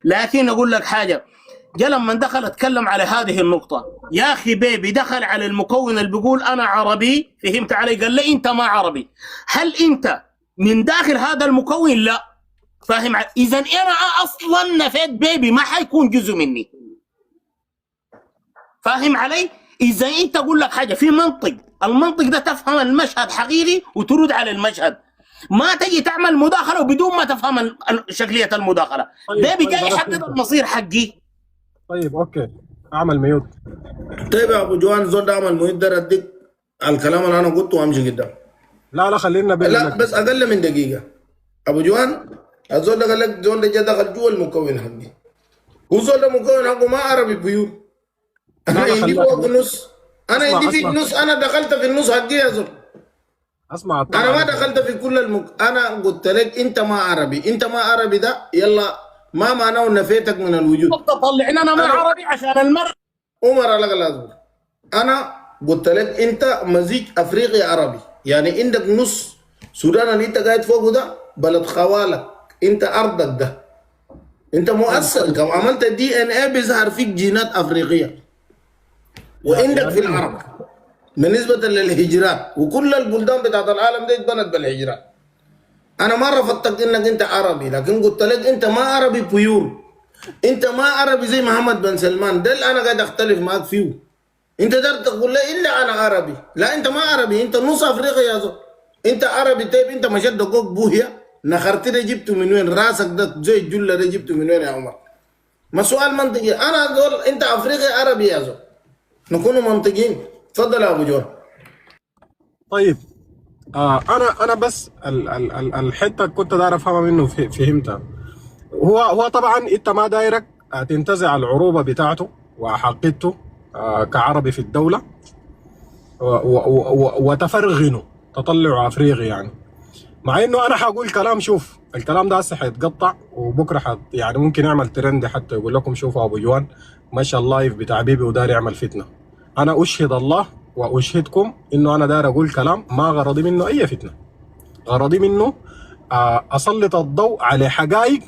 لكن اقول لك حاجه، جا لما دخل اتكلم على هذه النقطه، يا اخي بيبي دخل على المكون اللي بيقول انا عربي، فهمت علي؟ قال لي انت ما عربي. هل انت من داخل هذا المكون؟ لا. فاهم؟ اذا انا اصلا نفيت بيبي، ما حيكون جزء مني. فاهم علي؟ اذا انت اقول لك حاجه في منطق، المنطق ده تفهم المشهد حقيقي وترد على المشهد، ما تجي تعمل مداخله وبدون ما تفهم شكليه المداخله. بيبي جاي انا يحدد فهمتك. المصير حقي. طيب اوكي، اعمل ميوت. طيب يا ابو جوان، زول ده عمل مهدر اديك الكلام اللي انا قلته وامشي قدام. لا خلينا بيبي لا ينجز. بس اقل من دقيقه. ابو جوان، الزول ده قال لك زول ده جا دخل جوا المكون حقي، والزول ده مكون حقه ما عربي بيور. انا لا عندي خلينا. فوق النص، انا اسمع عندي في اسمع النص، انا دخلت في النص حقي يا زول. اسمع انا الطلعه ما دي كويس. دخلت في كل انا قلت لك انت ما عربي، انت ما عربي ده يلا ما معناه نفيتك من الوجود. طلعنا انا ما انا عربي عشان المرء. عمر على لازم، انا قلت لك انت مزيج افريقي عربي، يعني عندك نص سودان اللي انت قاعد فوقه ده بلد خوالك، انت ارضك ده، انت طيب مؤثر كويس. كم عملت دي ان ايه بيظهر فيك جينات افريقيه، يا وعندك في ريمو. العرب بالنسبه للهجرات، وكل البلدان بتاعت العالم دي اتبنت بالهجرات. انا ما رفضتك انك انت عربي، لكن قلت لك انت ما عربي بيور، انت ما عربي زي محمد بن سلمان ده اللي انا قاعد اختلف معاك فيه. انت قدرت تقول لي الا انا عربي، لا انت ما عربي، انت نص افريقيا يا زول. انت عربي طيب، انت مشيت دقوق بوهيا نخرت ده جبته من وين؟ راسك ده زي الجله ده جبته من وين يا عمر؟ ما سؤال منطقي، انا زول انت افريقي عربي يا زول، نكونوا منطقيين. تفضل يا ابو جوهر. طيب انا بس الحته كنت داير افهمها منه فهمتها. هو طبعا انت ما دايرك تنتزع العروبه بتاعته وحقيقته كعربي في الدوله وتفرغنه تطلع افريقي يعني. مع انه انا حقول كلام، شوف الكلام ده هسه حيتقطع وبكره يعني ممكن يعمل ترند حتى يقول لكم شوفوا ابو جوان مشى اللايف بتاع بيبي ودار يعمل فتنه. انا اشهد الله واشهدكم انه انا داير اقول كلام ما غرضي منه اي فتنه، غرضي منه اسلط الضوء على حقائق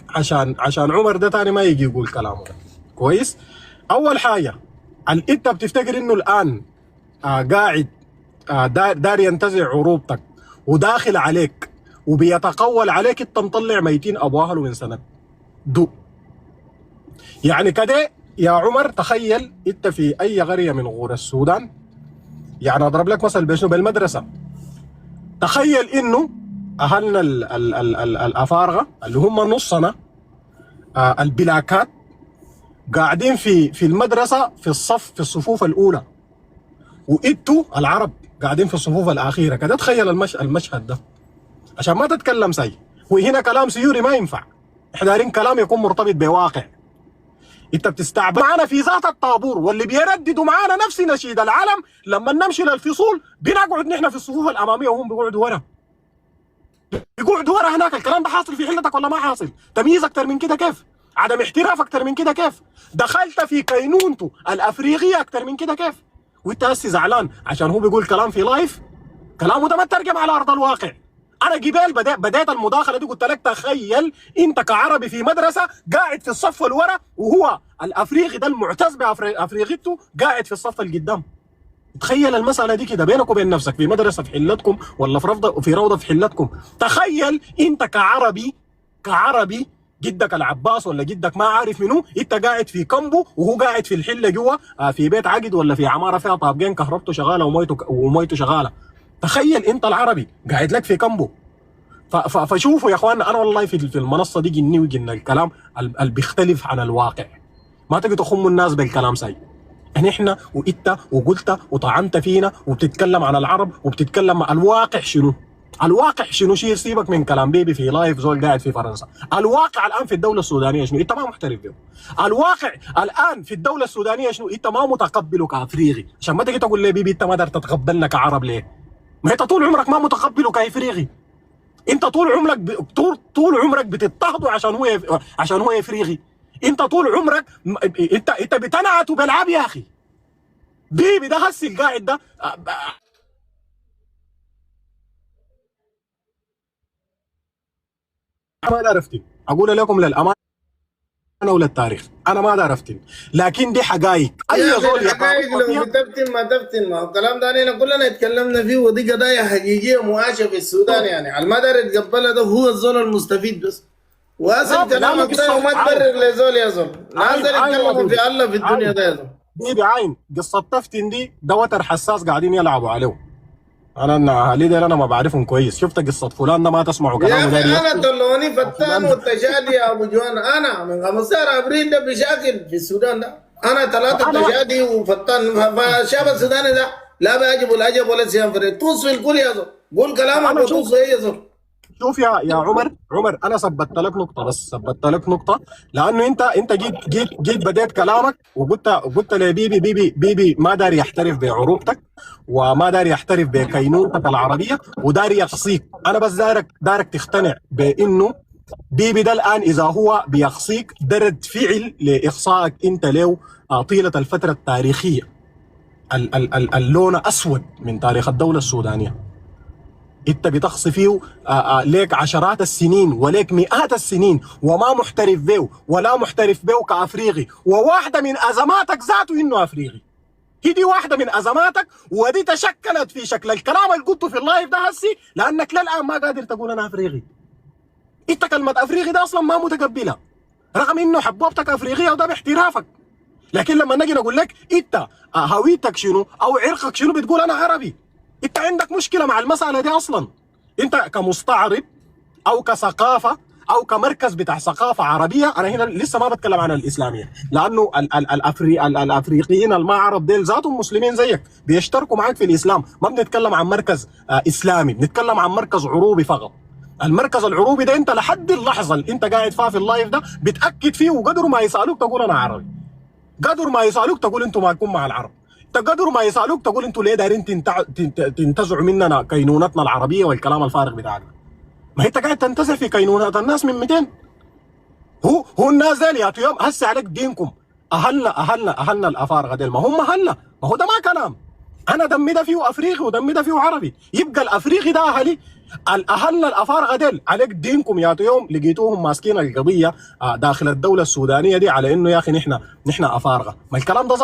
عشان عمر ده تاني ما يجي يقول كلامه ده. كويس. اول حاجه، انت بتفتكر انه الان قاعد دار ينتزع عروبتك وداخل عليك وبيتقول عليك، انت مطلع ميتين ابو اهله من سنه دو. يعني كده يا عمر، تخيل انت في اي قريه من غور السودان، يعني اضرب لك مثل بشنو بالمدرسه. تخيل انه اهلنا الافارقه اللي هم نصنا البلاكات قاعدين في المدرسه في الصف في الصفوف الاولى، وانتوا العرب قاعدين في الصفوف الاخيره كده. تخيل المشهد ده عشان ما تتكلم سي. وهنا كلام سيوري ما ينفع، احنا دايرين كلام يكون مرتبط بواقع. انت بتستعبد معنا في ذات الطابور، واللي بيرددوا معانا نفس نشيد العلم لما نمشي للفصول بنقعد نحن في الصفوف الاماميه وهم بيقعدوا ورا، بيقعدوا ورا هناك. الكلام ده حاصل في حلتك ولا ما حاصل؟ تمييز اكتر من كده كيف؟ عدم احتراف اكتر من كده كيف؟ دخلت في كينونته الافريقيه اكتر من كده كيف؟ وانت هسه زعلان عشان هو بيقول كلام في لايف، كلامه ده ما ترجم على ارض الواقع. انا قبل بديت المداخله دي قلت لك تخيل انت كعربي في مدرسه قاعد في الصف الورا، وهو الافريقي ده المعتز بافريقيته قاعد في الصف القدام. تخيل المساله دي كده بينك وبين نفسك في مدرسه في حلتكم ولا في روضه في حلتكم. تخيل انت كعربي جدك العباس ولا جدك ما عارف منو، انت قاعد في كامبو وهو قاعد في الحله جوا في بيت عقد ولا في عماره فيها طابقين كهربته شغاله وميته شغاله. تخيل انت العربي قاعد لك في كامبو. فشوفوا يا اخواننا، انا والله في المنصه دي جني وجن الكلام اللي بيختلف عن الواقع. ما تجي تخموا الناس بالكلام ساي. يعني احنا وانت وقلت وطعنت فينا وبتتكلم عن العرب وبتتكلم عن الواقع شنو؟ الواقع شنو؟ شيء سيبك من كلام بيبي في لايف زول قاعد في فرنسا. الواقع الان في الدوله السودانيه شنو؟ انت ما محترف به. الواقع الان في الدوله السودانيه شنو؟ انت ما متقبله كافريقي. عشان ما تجي تقول لي بيبي انت ما قدرت تتقبلنا كعرب ليه؟ ما انت طول عمرك ما متقبله كافريقي. انت طول عمرك بتضطهده عشان هو افريقي. انت طول عمرك انت بتنعت بالعاب يا اخي. بيبي ده هسي القاعد ده ما عرفتي اقول لكم للامانه. انا ولا التاريخ، انا ما دار افتن، لكن دي حقائق. يا اي اخي زول الحقائق يقارن لو فيها بتفتن ما تفتن، ما هو الكلام ده علينا كلنا اتكلمنا فيه، ودي قضايا حقيقيه معاشه في السودان. يعني على ما دار يتقبلها ده هو الزول المستفيد بس. واسل لا كلامك ده قصه وما تبرر لزول يا زول، نازل عين يا يتكلموا بيبي، في الله في الدنيا عين ده يا زول. بيبي عين. قصه تفتن دي ده وتر حساس قاعدين يلعبوا عليه. انا اهالي ديل انا ما بعرفهم كويس. شفت قصه فلان ده ما تسمعوا يا كلامه، داري اخي انا يفتن طلعوني فتان فلان والتشادي يا ابو جوان. انا من 15 ابريل ده بشاكل في السودان ده، انا ثلاثه انا تشادي وفتان. فالشعب السوداني ده لا بيعجب العجب ولا سيان فريد. طوس في الكل يا زول، قول كلامك انا شوف وطوس يا زول. شوف يا عمر انا ثبتت لك نقطه، بس ثبتت لك نقطه لانه انت جيت بديت كلامك وقلت لي بيبي ما داري يحترف بعروبتك وما داري يحترف بكينونتك العربيه وداري يقصيك. انا بس دارك تقتنع بانه بيبي ده الان اذا هو بيقصيك ده رد فعل لاقصائك انت له طيله الفتره التاريخيه اللون اسود من تاريخ الدوله السودانيه. انت بتقصي فيه ليك عشرات السنين وليك مئات السنين وما محترف به ولا محترف به كافريقي، وواحده من ازماتك ذاته انه افريقي. هي دي واحده من ازماتك، ودي تشكلت في شكل الكلام اللي قلته في اللايف ده هسي، لانك للان ما قادر تقول انا افريقي. انت كلمه افريقي ده اصلا ما متقبلها رغم انه حبوبتك افريقيه وده باحترافك. لكن لما نجي نقول لك انت هويتك شنو او عرقك شنو بتقول انا عربي. انت عندك مشكله مع المساله دي اصلا. انت كمستعرب او كثقافه او كمركز بتاع ثقافه عربيه، انا هنا لسه ما بتكلم عن الاسلاميه، لانه الافريقيين الما عرب ديل ذاتهم مسلمين زيك بيشتركوا معاك في الاسلام. ما بنتكلم عن مركز اسلامي، بنتكلم عن مركز عروبي فقط. المركز العروبي ده انت لحد اللحظه اللي انت قاعد فيها في اللايف ده بتاكد فيه، وقدر ما يسالوك تقول انا عربي، قدر ما يسالوك تقول انتم مالكم مع العرب، قدروا ما يسالوك تقول انتوا ليه دايرين تنتزعوا مننا كينونتنا العربيه والكلام الفارغ بتاعك. ما هي انت قاعد تنتزع في كينونات الناس من 200. هو الناس ديل يا يوم هسه عليك دينكم. اهلنا الافارقه ديل، ما هم اهلنا، ما هو ده ما كلام. انا دمي ده فيه افريقي ودمي ده فيه عربي، يبقى الافريقي ده اهلي. اهلنا الافارقه ديل عليك دينكم يا يوم لقيتوهم ماسكين القضيه داخل الدوله السودانيه دي على انه يا اخي نحن افارقه. ما الكلام ده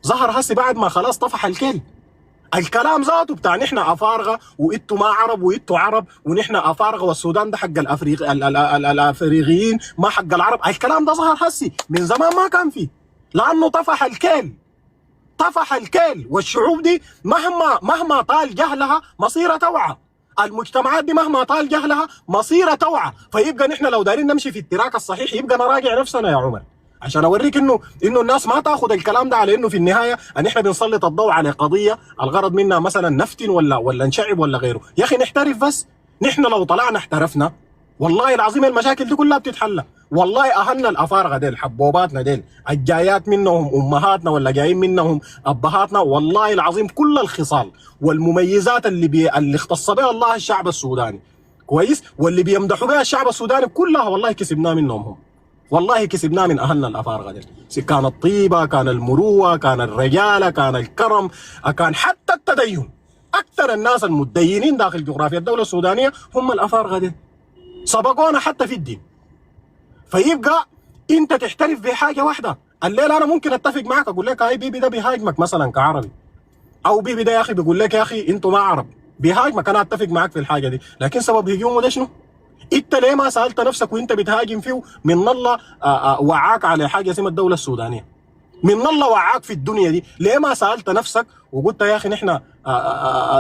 ظهر هسي بعد ما خلاص طفح الكل. الكلام ذاته بتاع نحن افارقه وانتوا ما عرب وانتوا عرب ونحن افارقه والسودان ده حق الافريقيين ما حق العرب. الكلام ده ظهر هسي، من زمان ما كان فيه، لانه طفح الكيل. والشعوب دي مهما طال جهلها مصيرها توعى. المجتمعات دي مهما طال جهلها مصيرها توعى. فيبقى نحن لو دايرين نمشي في التراك الصحيح يبقى نراجع نفسنا يا عمر، عشان اوريك انه الناس ما تاخذ الكلام ده على انه في النهايه ان احنا بنسلط الضوء على قضيه الغرض منها مثلا نفتن ولا نشعب ولا غيره. يا اخي نحترف بس. نحن لو طلعنا احترفنا والله العظيم المشاكل دي كلها بتتحل. والله اهلنا الافارقه ديل حبوباتنا ديل الجايات منهم امهاتنا ولا جايين منهم ابهاتنا، والله العظيم كل الخصال والمميزات اللي اختص بها الله الشعب السوداني كويس، واللي بيمدحوا بها الشعب السوداني كلها والله كسبناه منهم هم. والله كسبناه من اهلنا الافارقه دي، كان الطيبه، كان المروه، كان الرجاله، كان الكرم، كان حتى التدين. اكثر الناس المتدينين داخل جغرافيا الدوله السودانيه هم الافارقه دي، سبقونا حتى في الدين. فيبقى انت تحترف بحاجه واحده. الليله انا ممكن اتفق معك اقول لك هاي بيبي ده بيهاجمك مثلا كعربي، او بيبي ده يا اخي بيقول لك يا اخي انتوا ما عرب، بيهاجمك، انا اتفق معك في الحاجه دي. لكن سبب هجومه ده شنو؟ انت ليه ما سالت نفسك وانت بتهاجم فيه من الله وعاك على حاجه اسمها الدوله السودانيه؟ من الله وعاك في الدنيا دي، ليه ما سالت نفسك وقلت يا اخي نحن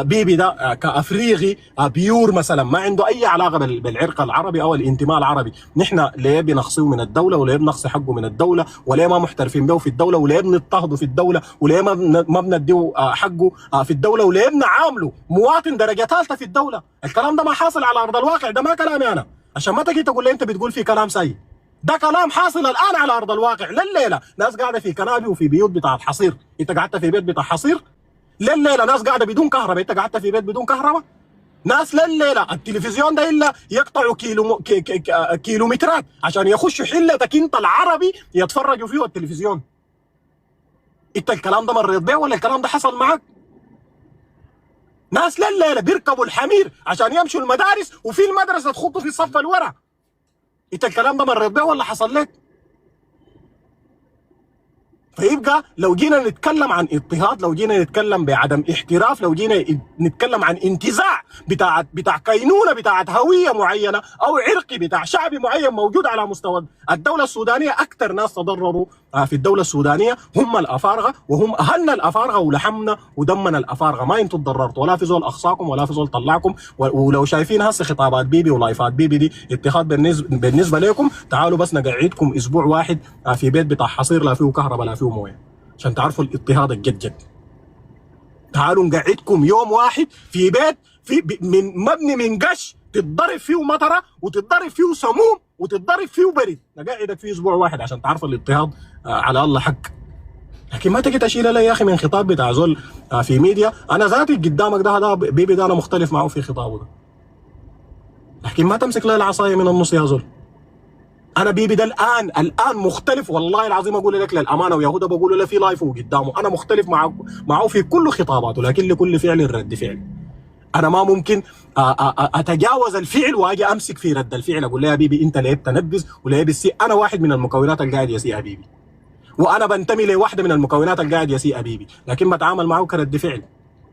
بيبي ده كافريقي بيور مثلا ما عنده اي علاقه بالعرق العربي او الانتماء العربي، نحن ليه بنخصيه من الدوله وليه بنخصي حقه من الدوله وليه ما محترفين به في الدوله وليه بنضطهده في الدوله وليه ما بنديه حقه في الدوله وليه بنعامله مواطن درجه ثالثه في الدوله؟ الكلام ده ما حاصل على ارض الواقع، ده ما كلامي انا عشان ما تجي تقول لي انت بتقول في كلام سيء. ده كلام حاصل الان على ارض الواقع. لليله ناس قاعده في كنابي وفي بيوت بتاعت حصير، انت قعدت في بيت بتاع حصير. لليله ناس قاعده بدون كهرباء، انت قعدت في بيت بدون كهرباء. ناس لليله التلفزيون ده الا يقطعوا كيلومترات عشان يخشوا حلتك انت العربي يتفرجوا فيه التلفزيون. انت الكلام ده مريت بيه ولا الكلام ده حصل معك؟ ناس لليله بيركبوا الحمير عشان يمشوا المدارس وفي المدرسه تخطوا في الصف الورا. انت الكلام ده مريت بيه ولا حصل لك؟ فيبقى لو جينا نتكلم عن اضطهاد، لو جينا نتكلم بعدم احتراف، لو جينا نتكلم عن انتزاع بتاع كينونه بتاعت هويه معينه او عرقي بتاع شعب معين موجود على مستوى الدوله السودانيه، اكثر ناس تضرروا في الدوله السودانيه هم الافارقه، وهم اهلنا الافارقه ولحمنا ودمنا الافارقه. ما انتم تضررتوا ولا في زول اخصاكم ولا في زول طلعكم. ولو شايفين هسه خطابات بيبي ولايفات بيبي دي اضطهاد بالنسبه لكم، تعالوا بس نقعدكم اسبوع واحد في بيت بتاع حصير لا فيه كهرباء لا فيه مويه عشان تعرفوا الاضطهاد الجد. تعالوا نقعدكم يوم واحد في بيت من مبني من قش، تتضرب فيه مطره وتتضرب فيه سموم وتتضرب فيه برد، نقعدك فيه اسبوع واحد عشان تعرفوا الاضطهاد على الله حق. لكن ما تجي تشيل لي يا اخي من خطاب بتاع زول في ميديا. انا ذاتي قدامك ده بيبي ده انا مختلف معه في خطابه ده، لكن ما تمسك لي العصايه من النص يا زول. انا بيبي ده الان مختلف، والله العظيم اقول لك للامانه، ويهودا بقول له في لايف وقدامه انا مختلف معه في كل خطاباته، لكن لكل فعل رد فعل. انا ما ممكن اتجاوز الفعل واجي امسك في رد الفعل اقول له يا بيبي انت ليه تنبذ وليه بتسيء. انا واحد من المكونات اللي قاعد يسيء بيبي، وانا بنتمي لواحده من المكونات اللي قاعد يسيء بيبي، لكن بتعامل معه كرد فعل،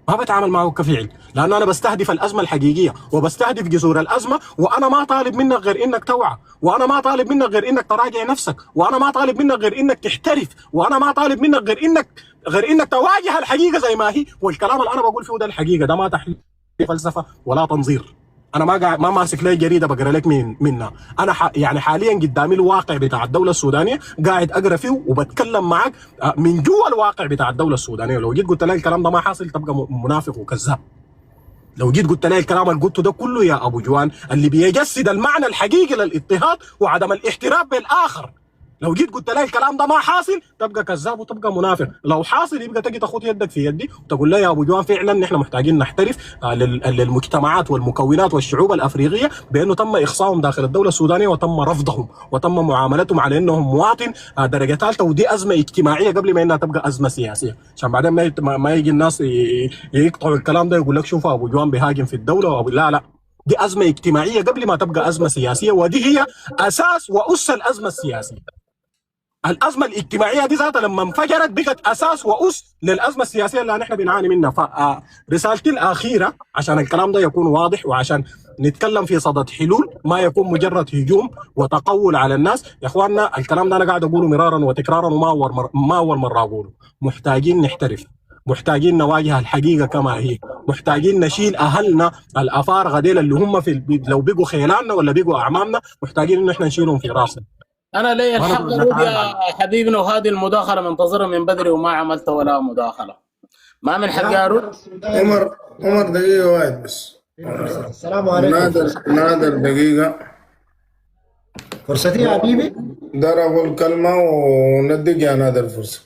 ما بتعامل معه كفعل، لانه انا بستهدف الازمه الحقيقيه وبستهدف جذور الازمه. وانا ما طالب منك غير انك توعى، وانا ما طالب منك غير انك تراجع نفسك، وانا ما طالب منك غير انك تحترف، وانا ما طالب منك غير انك تواجه الحقيقه زي ما هي. والكلام اللي انا بقول فيه ده الحقيقه، ده ما تحليل فلسفه ولا تنظير. انا ما ماسك لي جريده بقرا لك منها. انا يعني حاليا قدامي الواقع بتاع الدوله السودانيه، قاعد اقرا فيه وبتكلم معك من جوا الواقع بتاع الدوله السودانيه. لو جيت قلت لي الكلام ده ما حاصل تبقى منافق وكذاب. لو جيت قلت لي الكلام اللي قلته ده كله يا ابو جوان اللي بيجسد المعنى الحقيقي للاضطهاد وعدم الاحتراف بالاخر، لو جيت قلت لي الكلام ده ما حاصل تبقى كذاب وتبقى منافق. لو حاصل يبقى تجي تاخد يدك في يدي وتقول لي يا ابو جوان فعلا نحن محتاجين نحترف للمجتمعات والمكونات والشعوب الافريقيه بانه تم اخصائهم داخل الدوله السودانيه وتم رفضهم وتم معاملتهم على انهم مواطن درجه ثالثه، ودي ازمه اجتماعيه قبل ما انها تبقى ازمه سياسيه، عشان بعدين ما يجي الناس يقطعوا الكلام ده يقول لك شوف ابو جوان بيهاجم في الدوله. لا، دي ازمه اجتماعيه قبل ما تبقى ازمه سياسيه، ودي هي اساس واس الازمه السياسيه. الازمه الاجتماعيه دي ذاتها لما انفجرت بقت اساس واس للازمه السياسيه اللي نحن بنعاني منها. فرسالتي الاخيره عشان الكلام ده يكون واضح وعشان نتكلم في صدد حلول ما يكون مجرد هجوم وتقول على الناس، يا اخواننا الكلام ده انا قاعد اقوله مرارا وتكرارا وما اول مره اقوله. محتاجين نحترف، محتاجين نواجه الحقيقه كما هي، محتاجين نشيل اهلنا الافارقه ديل اللي هم لو بقوا خيلاننا ولا بقوا اعمامنا، محتاجين ان احنا نشيلهم في راسنا. انا لي الحق اقول يا حبيبنا، وهذه المداخله منتظرها من بدري وما عملت ولا مداخله. ما من حق ارد. عمر دقيقه واحد بس. السلام عليكم. نادر دقيقه فرصتي يا حبيبي. دار اقول كلمه وندق يا نادر فرصه.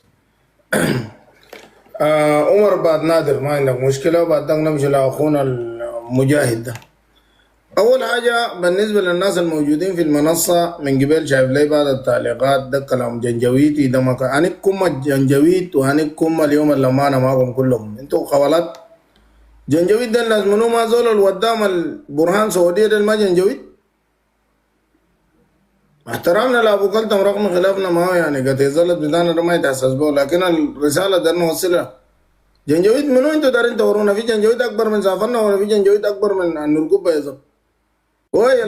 عمر بعد نادر ما عندك مشكله، وبعد نمشي لاخونا المجاهد ده. أول حاجة بالنسبة للناس الموجودين في المنصة من قبل شايف لي بعض التعليقات ده كلام جنجويتي ده ما كان هنكم الجنجويت وهنكم اليوم اللي أنا معكم كلهم انتوا خوالات. جنجويت ده الناس منو ما زول الودام البرهان سعودية ده ما جنجويت. احترامنا لأبو كلتم رغم خلافنا معه يعني قد يظلت بدانا ده ما يتحسس به، لكن الرسالة ده نوصلها. جنجويت منو انتوا دارين تورونا؟ في جنجويت أكبر من سافرنا ولا في جنجويت أكبر من النرقوبة يا زلمة؟ وهي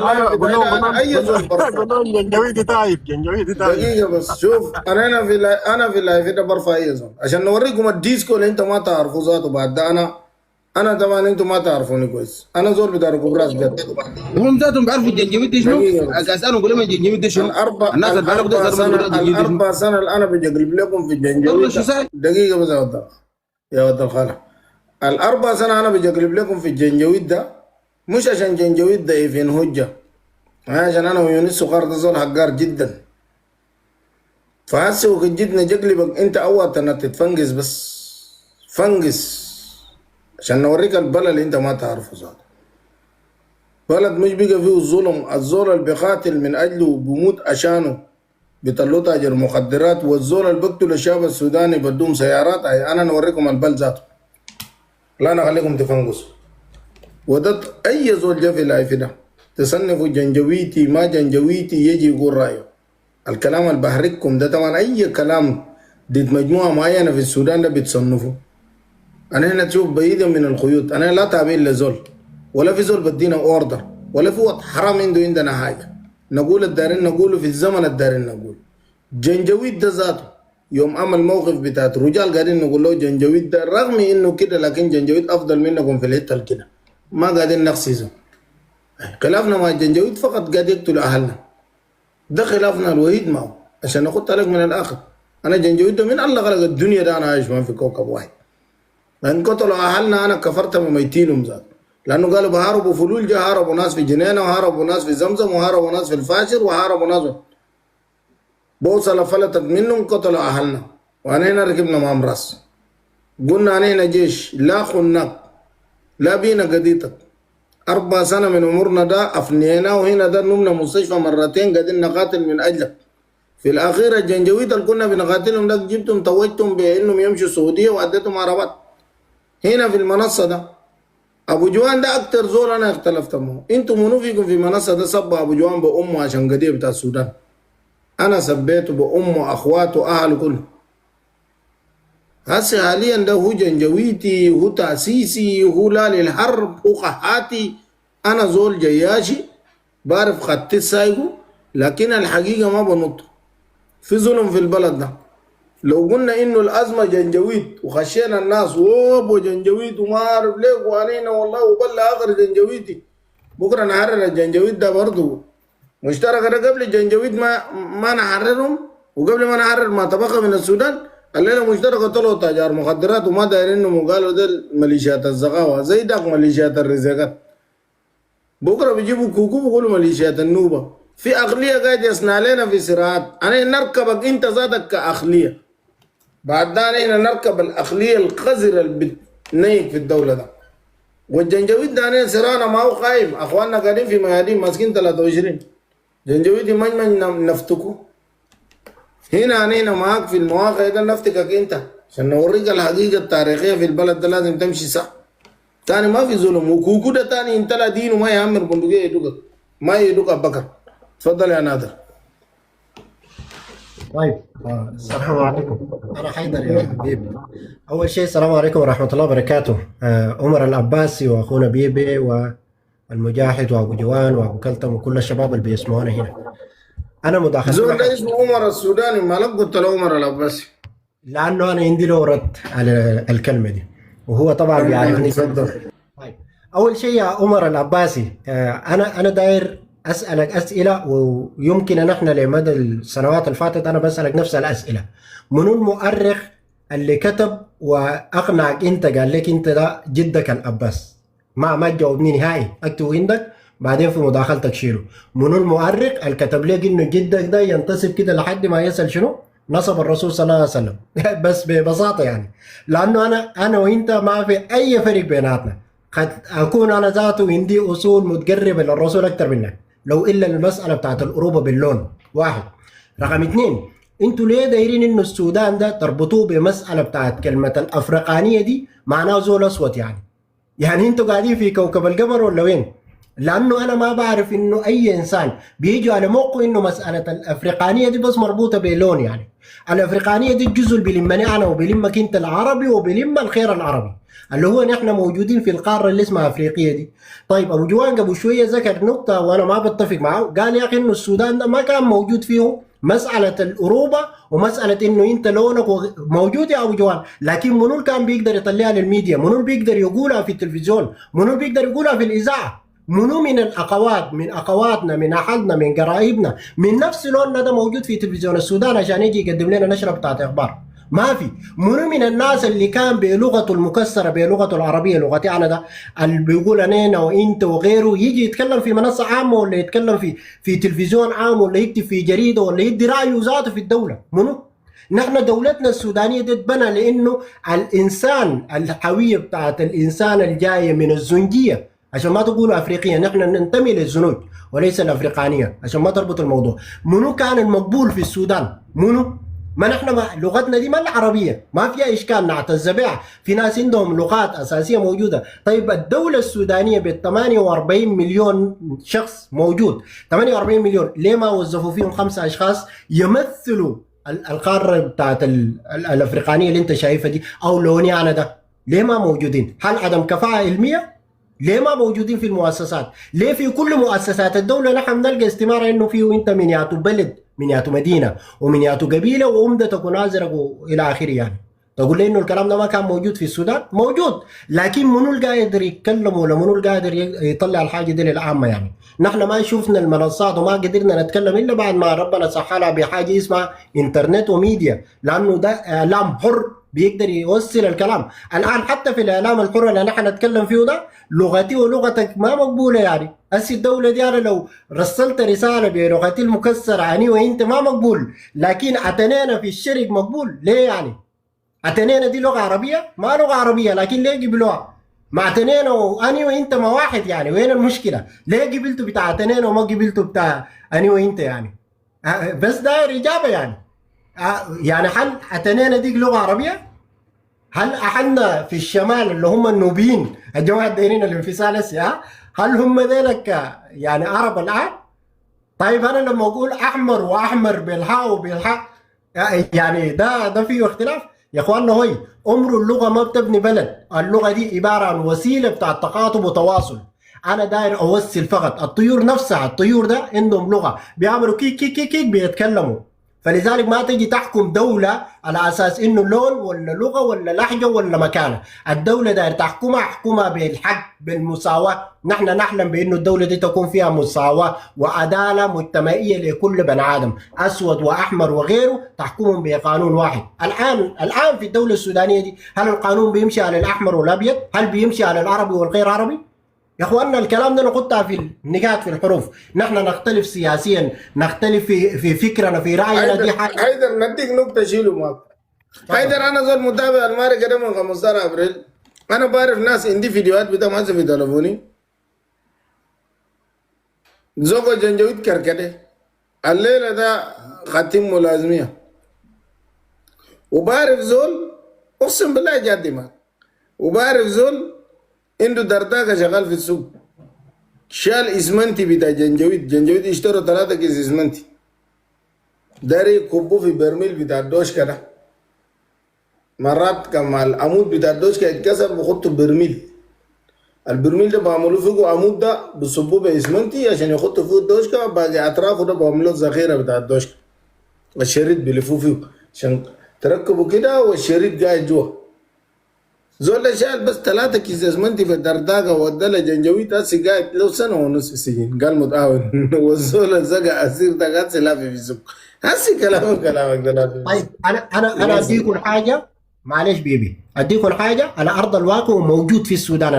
اي زول برفع جنجويدي تايب دقيقة بس. شوف انا في اللايف ده برفع اي زول عشان نوريكم الديسكو اللي انتم ما تعرفوا ذاته. بعد ده انا طبعا انتم ما تعرفوني كويس، انا زول بتاع كبراس جد. هم ذاتهم بيعرفوا الجنجويد دي شنو؟ اساسا اقول لهم الجنجويد دي شنو؟ الناس اللي بيعرفوا ده الاربع سنة اللي انا بجلب لكم في الجنجويد. دقيقة بس يا ود الخالة. الاربع سنة انا بجلب لكم في الجنجويد ده مش عشان جنجويد ضعيفين هجة، عشان انا ويونس سقار ده زول حقار جدا. فهسه وقت جيتنا جقلبك انت اول تتفنقس بس فنقس عشان نوريك البلد اللي انت ما تعرفه ذاته. بلد مش بقى فيه الظلم، الزول اللي بيقاتل من اجله بيموت عشانه بيطلعوا تاجر مخدرات، والزول اللي بيقتل الشعب السوداني بدوم سيارات. انا نوريكم البلد ذاته، لا انا اخليكم تفنقسوا. وده اي زول جا في اللايف ده تصنفوا جنجويتي ما جنجويتي يجي يقول رايه. الكلام اللي بحرككم ده طبعا اي كلام دي مجموعة معينة في السودان ده بتصنفوا. أنا هنا تشوف بعيدا من الخيوط، أنا لا تابع لزول ولا في زول بدينا أوردر ولا في وقت حرام عندنا حاجة نقول الدارين نقوله في الزمن الدارين نقول. جنجويد ده ذاته يوم عمل موقف بتاعت رجال قاعدين نقول له جنجويد ده رغم إنه كده لكن جنجويد أفضل منكم في الحتة كده ما قاعدين نقصيزه. خلافنا مع الجنجويد فقط قاعد يقتل أهلنا، ده خلافنا الوحيد معه عشان ناخد لك من الآخر. أنا جنجويد ده من الله خلق الدنيا ده أنا عايش ما في كوكب واحد، لأن قتلوا أهلنا أنا كفرت مميتينهم ذات، لأنه قالوا بهاربوا فلول جا هاربوا ناس في جنينة وهاربوا ناس في زمزم وهاربوا ناس في الفاشر وهاربوا ناس بوصلة فلتت منهم قتلوا أهلنا. وأنا هنا ركبنا مع راس قلنا أنا هنا جيش لا خناك لا بينا قديتك 4 سنة من عمرنا ده أفنينا وهنا ده نمنا مستشفى مرتين قاعدين نقاتل من أجلك. في الأخير الجنجويد اللي كنا بنقاتلهم ده جبتم توجتم بأنهم يمشوا السعودية وأديتهم عربات. هنا في المنصة ده أبو جوان ده أكتر زول أنا اختلفت معه. أنتم منو فيكم في المنصة ده سب أبو جوان بأمه عشان قضية بتاع السودان؟ أنا سبيته بأمه أخواته أهله كله. هسه حاليا ده هو جنجويتي هو تأسيسي هو لا للحرب هو قحاتي. أنا زول جياشي بعرف خطي سايقه لكن الحقيقة ما بنط. في ظلم في البلد ده. لو قلنا إنه الأزمة جنجويد وخشينا الناس وابو جنجويد وما أعرف ليه وانينا والله وبلا آخر جنجويدي بكرة نحرر الجنجويد ده برضه مشترك. ده قبل الجنجويد ما نحررهم وقبل ما نحرر ما تبقى من السودان الليلة مشتركة طلعوا تجار مخدرات وما دايرينهم وقالوا ده ميليشيات الزغاوة زي داك ميليشيات الرزاقات. بكرة بيجيبوا كوكو بيقولوا ميليشيات النوبة. في أقلية قاعد يصنع لنا في صراعات. أنا نركبك أنت ذاتك كأقلية بعد ده أنا نركب الأقلية القذرة اللي بتنيك في الدولة ده. والجنجويد ده أنا صراعنا ما هو قايم. أخواننا قاعدين في ميادين ماسكين 23 جنجويد من نفتكو. هنا أنا معاك في المواقع ده نفتكك أنت عشان نوريك الحقيقة التاريخية في البلد ده لازم تمشي صح. تاني ما في ظلم وكوكو ده تاني انت لا دين وما يأمر بندقية يدوك ما يدوك أبكر. تفضل يا نادر. طيب السلام عليكم. أنا حيدر يا حبيبي. أول شيء السلام عليكم ورحمة الله وبركاته. عمر العباسي وأخونا بيبي والمجاهد وأبو جوان وأبو كلثم وكل الشباب اللي بيسمعونا هنا. أنا مداخلة زول ده اسمه عمر السوداني ما لك قلت له عمر العباسي لأنه أنا عندي له رد على الكلمة دي وهو طبعا بيعرفني. طيب أول شيء يا عمر العباسي أنا داير أسألك أسئلة ويمكن نحن لمدى السنوات اللي فاتت أنا بسألك نفس الأسئلة. منو المؤرخ اللي كتب وأقنعك أنت قال لك أنت ده جدك العباس؟ ما تجاوبني نهائي اكتبه عندك بعدين في مداخلتك شيله. منو المؤرخ اللي كتب لك إنه جدك ده ينتسب كده لحد ما يسأل شنو؟ نصب الرسول صلى الله عليه وسلم. بس ببساطة يعني لأنه أنا وأنت ما في أي فرق بيناتنا. قد أكون أنا ذاته عندي أصول متقربة للرسول أكتر منك لو إلا المسألة بتاعت الأوروبا باللون واحد. رقم 2 أنتوا ليه دايرين إنه السودان ده تربطوه بمسألة بتاعت كلمة الأفريقانية دي معناه زول أسود يعني أنتوا قاعدين في كوكب القمر ولا وين؟ لأنه أنا ما بعرف إنه أي إنسان بيجوا على موقعه إنه مسألة الأفريقانية دي بس مربوطة بلون. يعني الأفريقانية دي الجزء اللي بيلمني أنا وبيلمك أنت العربي وبيلم الخير العربي اللي هو نحن موجودين في القارة اللي اسمها أفريقية دي. طيب أبو جوان قبل شوية ذكر نقطة وأنا ما بتفق معه. قال يا أخي إنه السودان ده ما كان موجود فيه مسألة الأوروبا ومسألة إنه أنت لونك موجود يا أبو جوان، لكن منو كان بيقدر يطلعها للميديا؟ منو بيقدر يقولها في التلفزيون؟ منو بيقدر يقولها في الإذاعة؟ منو من الأخوات من أخواتنا من أحدنا من قرايبنا من نفس لوننا ده موجود في تلفزيون السودان عشان يجي يقدم لنا نشرة بتاعت أخبار؟ ما في. منو من الناس اللي كان بلغته المكسرة بلغته العربية لغتي أنا ده اللي بيقول أنا وإنت وغيره يجي يتكلم في منصة عامة ولا يتكلم في تلفزيون عام ولا يكتب في جريدة ولا يدي رأيه ذاته في الدولة؟ منو؟ نحن دولتنا السودانية دي تبنى لأنه الإنسان الحوية بتاعت الإنسان الجاية من الزنجية عشان ما تقولوا أفريقية، نحن ننتمي للزنوج وليس الأفريقانية عشان ما تربط الموضوع. منو كان المقبول في السودان؟ منو؟ ما نحن لغتنا دي ما العربية ما فيها إشكال نعتز بها، في ناس عندهم لغات أساسية موجودة. طيب الدولة السودانية ب 48 مليون شخص موجود 48 مليون ليه ما وظفوا فيهم 5 أشخاص يمثلوا القاره بتاعت الافريقانيه اللي انت شايفها دي او لوني انا ده ليه ما موجودين؟ هل عدم كفاءه علميه؟ ليه ما موجودين في المؤسسات؟ ليه في كل مؤسسات الدوله نحن نلقى استماره انه فيه انت من ياتو بلد من ياتو مدينه ومن ياتو قبيله وامدتك ونازرك والى اخره يعني. تقول لي انه الكلام ده ما كان موجود في السودان؟ موجود، لكن منو القادر يتكلم ولا منو القادر يطلع الحاجه دي للعامه يعني؟ نحن ما شفنا المنصات وما قدرنا نتكلم الا بعد ما ربنا سحلها بحاجه اسمها انترنت وميديا، لانه ده اعلام حر بيقدر يوصل الكلام. الان حتى في الاعلام الحر اللي نحن نتكلم فيه ده لغتي ولغتك ما مقبوله يعني. هسه الدوله دي انا لو رسلت رساله بلغتي المكسره عني وانت ما مقبول، لكن اتنينا في الشرق مقبول. ليه يعني؟ اتنينا دي لغه عربيه؟ ما لغه عربيه، لكن ليه قبلوها؟ مع اتنينا واني وانت ما واحد يعني. وين المشكله؟ ليه قبلتوا بتاع اتنينا وما قبلتوا بتاع اني وانت يعني؟ بس داير اجابه يعني. يعني هل اتنينا دي لغه عربيه؟ هل احنا في الشمال اللي هم النوبيين الجماعه الدايرين الانفصال السياسي هل هم ذلك يعني عرب الان؟ طيب انا لما اقول احمر واحمر بالحاء وبالحاء يعني ده فيه اختلاف يا اخواننا. هوي عمر اللغه ما بتبني بلد، اللغه دي عباره عن وسيله بتاع تقاطب وتواصل. انا داير اوصل فقط. الطيور نفسها الطيور ده عندهم لغه بيعملوا كيك كيك كيك كيك بيتكلموا. فلذلك ما تجي تحكم دولة على أساس إنه لون ولا لغة ولا لهجة ولا مكانة. الدولة داير تحكمها احكمها بالحق بالمساواة. نحن نحلم بإنه الدولة دي تكون فيها مساواة وعدالة مجتمعية لكل بني آدم، أسود وأحمر وغيره، تحكمهم بقانون واحد. الآن في الدولة السودانية دي هل القانون بيمشي على الأحمر والأبيض؟ هل بيمشي على العربي والغير عربي؟ يا اخواننا الكلام ده نحطها في النقاط في الحروف. نحن نختلف سياسيا، نختلف في فكرنا في راينا. دي حاجه حيدر نديك نقطه شيله معك. حيدر انا زول متابع الماري كده من 15 ابريل. انا بعرف ناس عندي فيديوهات بتاع ما في تليفوني زوجة جنجويد كركده الليله ده ختم ملازميه. وبعرف زول اقسم بالله جدي ما. وبعرف زول عنده درداقة شغال في السوق شال اسمنتي بتاع جنجويد اشتروا 3 كيس اسمنتي داري كبو في برميل بتاع الدوشكا ده. مرات كما العمود بتاع الدوشكا يتكسر بخطوا برميل. البرميل ده بعملوا فيه عمود ده بصبوه باسمنتي عشان يخطوا فيه الدوشكا، باقي اطرافه ده بعملوا ذخيره بتاع الدوشكا. الشريط بيلفوه فيه عشان تركبوا كده والشريط قاعد جوا. زول شال بس 3 كيس اسمنتي في الدرداقه ودله جنجويد هسه قاعد له سنه ونص في السجن قال متعاون. والزول زقا اسير ده قاعد سلافي في السوق. هسه كلامك ده. طيب انا اديكم حاجه معلش بيبي، اديكم حاجه على ارض الواقع وموجود في السودان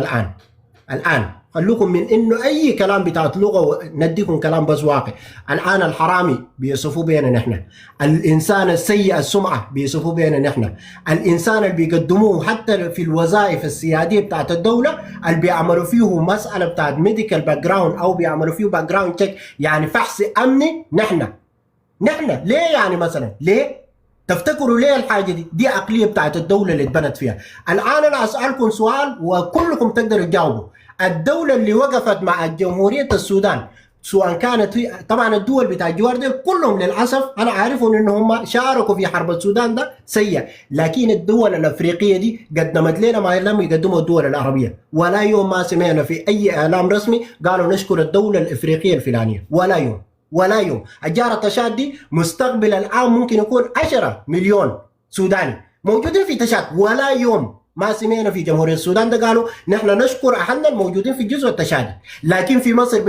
الان. خلوكم من انه اي كلام بتاعت لغه نديكم كلام بس واقع. الان الحرامي بيصفوا بينا نحن، الانسان السيء السمعه بيصفوا بينا نحن، الانسان اللي بيقدموه حتى في الوظائف السياديه بتاعت الدوله اللي بيعملوا فيه مساله بتاعت ميديكال باك جراوند او بيعملوا فيه باك جراوند تشيك يعني فحص امني. نحن ليه يعني مثلا ليه؟ تفتكروا ليه الحاجه دي عقليه بتاعت الدوله اللي اتبنت فيها. الان انا اسالكم سؤال وكلكم تقدروا تجاوبوا. الدوله اللي وقفت مع جمهوريه السودان سواء كانت طبعا الدول بتاع الجوار دي كلهم للاسف انا عارفهم ان هم شاركوا في حرب السودان ده سيء، لكن الدول الافريقيه دي قدمت لنا ما لم يقدمه الدول العربيه. ولا يوم ما سمعنا في اي اعلام رسمي قالوا نشكر الدوله الافريقيه الفلانيه، ولا يوم. الجارة تشاد دي مستقبل العام ممكن يكون 10 مليون سوداني موجودين في تشاد، ولا يوم ما سمعنا في جمهورية السودان ده قالوا نحن نشكر أهلنا الموجودين في الجزء التشادي. لكن في مصر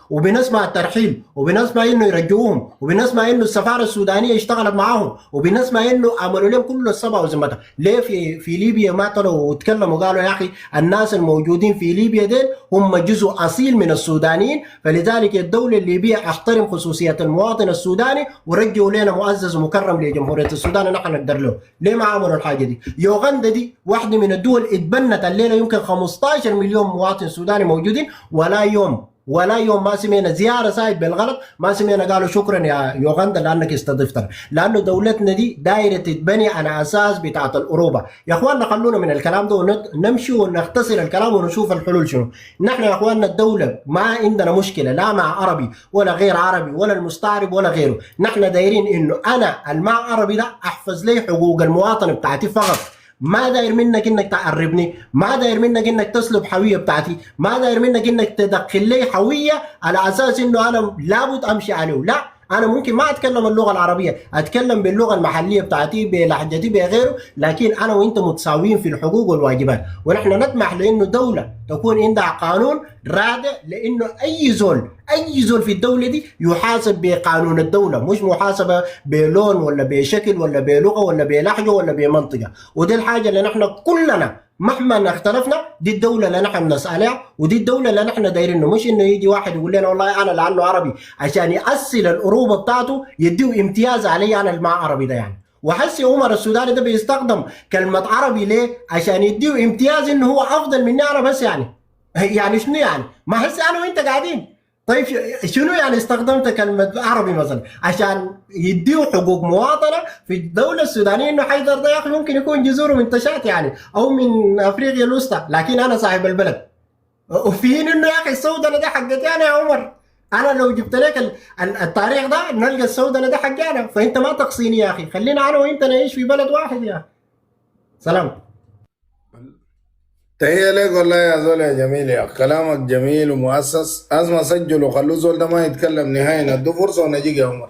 بنسمع الترحيل، وبنسمع إنه يرجعوهم، وبنسمع إنه السفارة السودانية اشتغلت معاهم، وبنسمع إنه عملوا لهم كل الصبا وزمتها. ليه في ليبيا ما طلعوا وتكلموا وقالوا يا أخي الناس الموجودين في ليبيا ديل هم جزء أصيل من السودانيين، فلذلك الدولة الليبية احترم خصوصية المواطن السوداني ورجعوا لنا مؤزز ومكرم لجمهورية السودان نحن نقدر له. ليه ما عملوا الحاجة دي؟ يوغندا دي واحدة من الدول اتبنت الليلة يمكن 15 مليون مواطن سوداني موجودين، ولا يوم ولا يوم ما سمينا زياره سايد بالغلط ما سمينا قالوا شكرا يا يوغندا لانك استضفتنا، لانه دولتنا دي دايره تتبني على اساس بتاعت الاوروبا. يا اخواننا خلونا من الكلام ده ونمشي ونختصر الكلام ونشوف الحلول شنو. نحن يا اخواننا الدوله ما عندنا مشكله لا مع عربي ولا غير عربي ولا المستعرب ولا غيره، نحن دايرين انه انا المع عربي ده احفظ لي حقوق المواطن بتاعتي فقط. ما داير منك انك تعربني، ما داير منك انك تسلب حويه بتاعتي، ما داير منك انك تدخل لي حويه على اساس انه انا لابد امشي عليه. لا، انا ممكن ما اتكلم اللغه العربيه، اتكلم باللغه المحليه بتاعتي بلهجتي بغيره، لكن انا وانت متساويين في الحقوق والواجبات. ونحن نطمح لانه دوله تكون عندها قانون رادع، لانه اي زول في الدوله دي يحاسب بقانون الدوله، مش محاسبه بلون ولا بشكل ولا بلغه ولا بلهجه ولا بمنطقه. ودي الحاجه اللي نحن كلنا مهما اختلفنا دي الدوله اللي نحن بنسالها، ودي الدوله اللي نحن دايرينه، مش انه يجي واحد يقول لنا والله انا لانه عربي عشان يأصل الأوروبة بتاعته يديه امتياز علي انا اللي ما عربي ده يعني. وحسي عمر السوداني ده بيستخدم كلمه عربي ليه؟ عشان يديه امتياز انه هو افضل مني انا بس يعني شنو يعني؟ ما هسه انا وانت قاعدين، طيب شنو يعني استخدمت كلمة عربي مثلا عشان يديه حقوق مواطنة في الدولة السودانية؟ انه حيدر ده يا اخي ممكن يكون جذوره من تشات يعني او من افريقيا الوسطى، لكن انا صاحب البلد. وفي انه يا اخي السودانة ده حقتي انا يا عمر، انا لو جبت لك التاريخ ده نلقى السودانة ده حقي انا، فانت ما تقصيني يا اخي، خلينا انا وانت نعيش في بلد واحد يا سلام. تهيأ لك والله يا زول يا جميل، يا كلامك جميل ومؤسس. اسمع سجل وخلوا الزول ده ما يتكلم نهائيا، ادوا فرصه ونجيك يا عمر،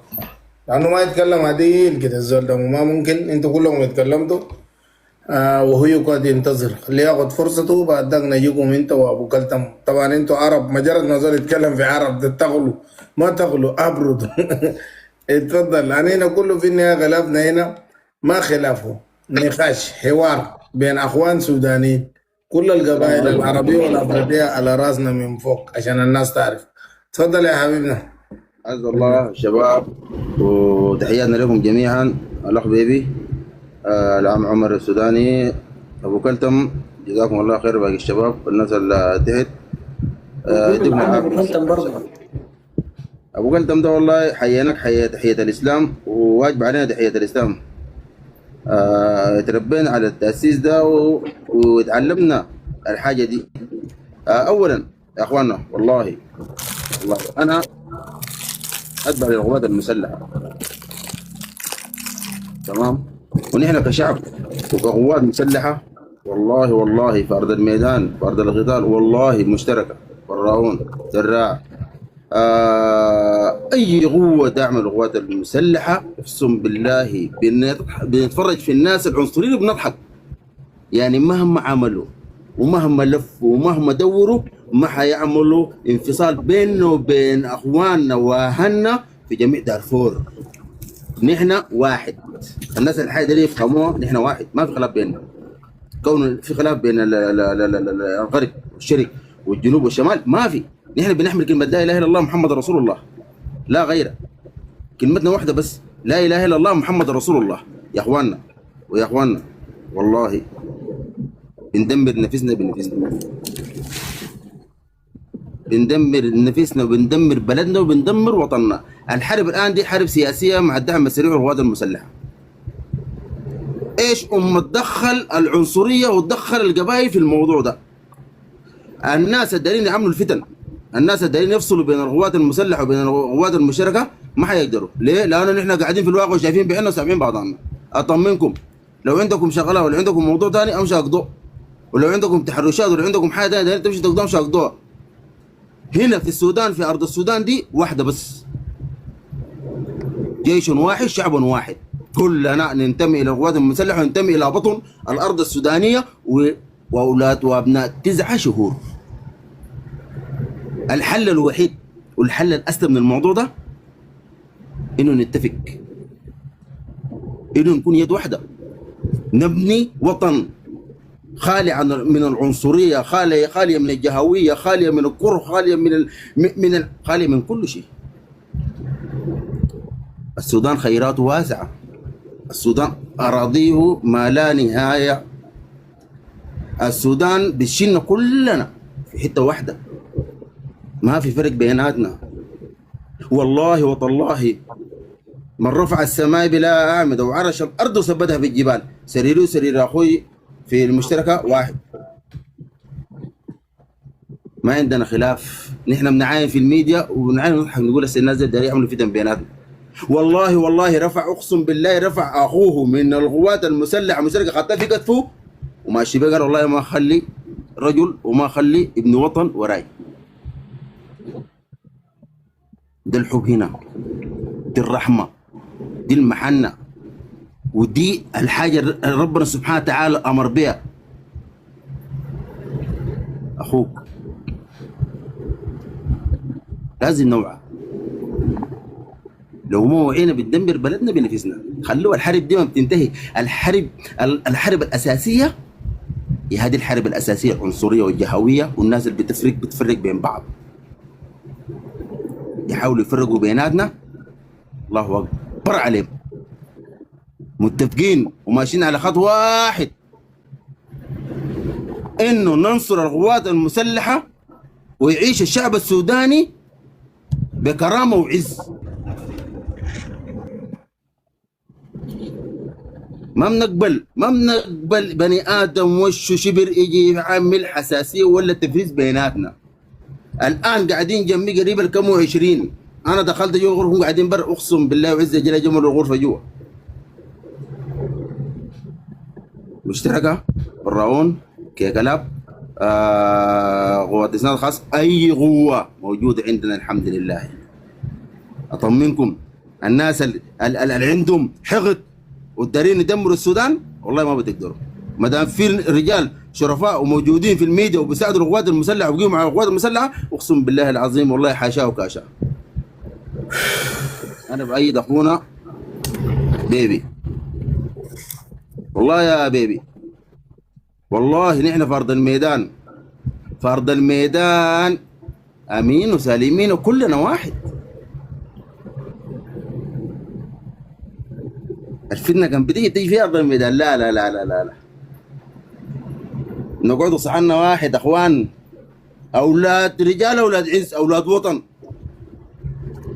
لانه ما يتكلم عديل كده الزول ده، وما ممكن انتوا كلهم يتكلمتوا وهو يقعد ينتظر، خليه ياخد فرصته بعد ذاك نجيكم انت وابو كلتم. طبعا انتوا عرب، مجرد ما زول يتكلم في عرب ده تغلوا ما تغلوا ابردوا. اتفضل. علينا كله في النهايه خلافنا هنا ما خلافه، نقاش حوار بين اخوان سودانيين، كل القبائل العربية والأفريقية على راسنا من فوق عشان الناس تعرف. تفضل يا حبيبنا. عز الله الشباب وتحياتنا لكم جميعا. الأخ بيبي، العم عمر السوداني، أبو كلتم، جزاكم الله خير. باقي الشباب والناس اللي تحت، أبو كلتم ده والله حييناك تحية الإسلام، وواجب علينا تحية الإسلام. تربينا على التأسيس ده وتعلمنا الحاجة دي. أولا يا أخواننا، والله أنا أتبع للقوات المسلحة، تمام؟ ونحن كشعب وكقوات مسلحة والله في أرض الميدان، في أرض القتال والله مشتركة، براعون، زراع، أي قوة تعمل القوات المسلحة اقسم بالله بنتفرج في الناس العنصريين وبنضحك. يعني مهما عملوا ومهما لفوا ومهما دوروا ما حيعملوا انفصال بيننا وبين أخواننا وأهلنا في جميع دارفور. نحن واحد، الناس الحاجة دي يفهموها، نحن واحد، ما في خلاف بيننا. كون في خلاف بين الغرب والشرق والجنوب والشمال ما في، نحن بنحمل كلمة لا إله إلا الله محمد رسول الله، لا غيره. كلمتنا واحدة بس، لا إله إلا الله محمد رسول الله. يا أخواننا ويا أخواننا والله بندمر نفسنا بنفسنا، بندمر نفسنا وبندمر بلدنا وبندمر وطننا. الحرب الآن دي حرب سياسية مع الدعم السريع والقوات المسلحة. إيش تدخل العنصرية وتدخل القبائل في الموضوع ده؟ الناس الدارين يعملوا الفتن، الناس الدارين يفصلوا بين القوات المسلحة وبين القوات المشتركة ما حيقدروا. ليه؟ لأنه نحن قاعدين في الواقع وشايفين بعيننا وسامعين بعضنا. أطمنكم لو عندكم شغلة ولا عندكم موضوع ثاني أمشي أقضوه، ولو عندكم تحرشات ولا عندكم حاجة ثانية تمشي تقضوها أمشي أقضوها. هنا في السودان، في أرض السودان دي واحدة بس، جيش واحد، شعب واحد، كلنا ننتمي إلى القوات المسلحة وننتمي إلى بطن الأرض السودانية وأولاد وأبناء 9 شهور. الحل الوحيد والحل الأسلم من الموضوع ده إنه نتفق، إنه نكون يد واحدة، نبني وطن خالي من العنصرية، خالية من الجهوية، خالية من الكره، خالية خالية من كل شيء. السودان خيراته واسعة، السودان أراضيه ما لا نهاية، السودان بتشيلنا كلنا في حتة واحدة. ما في فرق بيناتنا. والله وطالله من رفع السماء بلا أعمدة وعرش الأرض وثبتها في الجبال، سريري وسرير أخوي في المشتركة واحد، ما عندنا خلاف. نحن بنعاين في الميديا وبنعاين ونضحك نقول الناس دي يعملوا فتن بيناتنا. والله رفع، اقسم بالله رفع اخوه من القوات المسلحه مشتركه خطاه في كتفه وماشي بيه قال والله ما اخلي رجل وما اخلي ابن وطن وراي. ده الحب هنا، دي الرحمه، دي المحنه، ودي الحاجه اللي ربنا سبحانه وتعالى امر بها. اخوك لازم نوعى، لو ما وعينا بتدمر بلدنا بنفسنا. خلوا الحرب دي ما بتنتهي. الحرب الاساسيه هي هذه الحرب الاساسيه العنصريه والجهويه، والناس اللي بتفرق بين بعض يحاولوا يفرقوا بيناتنا. الله اكبر عليهم، متفقين وماشيين على خط واحد انه ننصر القوات المسلحه ويعيش الشعب السوداني بكرامه وعز. ما بنقبل بني ادم وشه شبر يجي يعمل حساسيه ولا تفريز بيناتنا. الان قاعدين جنبي قريب الكم و20، انا دخلت جوا الغرفه هم قاعدين برا، اقسم بالله وعز جل جمر الغرفه جوا مشتركه الراون كيكلاب قوات الاسناد الخاص، اي قوه موجوده عندنا الحمد لله. اطمنكم الناس اللي عندهم حقد والدارين يدمروا السودان والله ما بتقدروا. ما دام في رجال شرفاء وموجودين في الميديا وبيساعدوا القوات المسلحه وبيقوموا مع القوات المسلحه، اقسم بالله العظيم والله حاشاه وكاشاه. انا بايد اخونا بيبي، والله يا بيبي، والله نحن في ارض الميدان، في ارض الميدان امين وسالمين وكلنا واحد. الفتنه كان بتيجي في ارض الميدان، لا لا لا لا لا, لا. نقعدوا صحنا واحد اخوان، اولاد رجال، اولاد عز، اولاد وطن.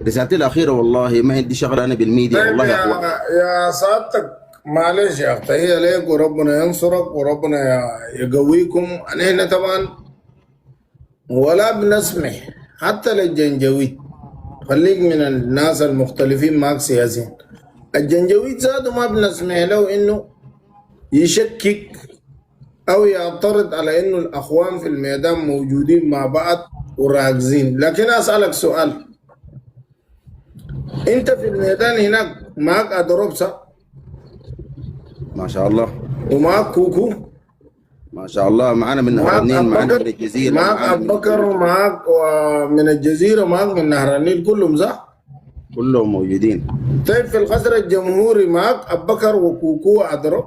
رسالتي الاخيره والله ما عندي شغل انا بالميديا. طيب والله يا اخوان يا سعادتك معلش يا اخي، تحيه ليك وربنا ينصرك وربنا يقويكم. هنا طبعا ولا بنسمح حتى للجنجويد، خليك من الناس المختلفين معك سياسيين. الجنجويد ذاته ما بنسمح له انه يشكك او يعترض على انه الاخوان في الميدان موجودين مع بعض وراكزين. لكن اسالك سؤال، انت في الميدان هناك معك ادروبسا ما شاء الله، ومعك كوكو، ما شاء الله، معنا من نهر النيل، معنا من الجزيره، معك ابو بكر، ومعك من الجزيره، ومعك من نهر النيل، كلهم صح؟ كلهم موجودين. طيب في القصر الجمهوري معك ابو بكر وكوكو وادروب؟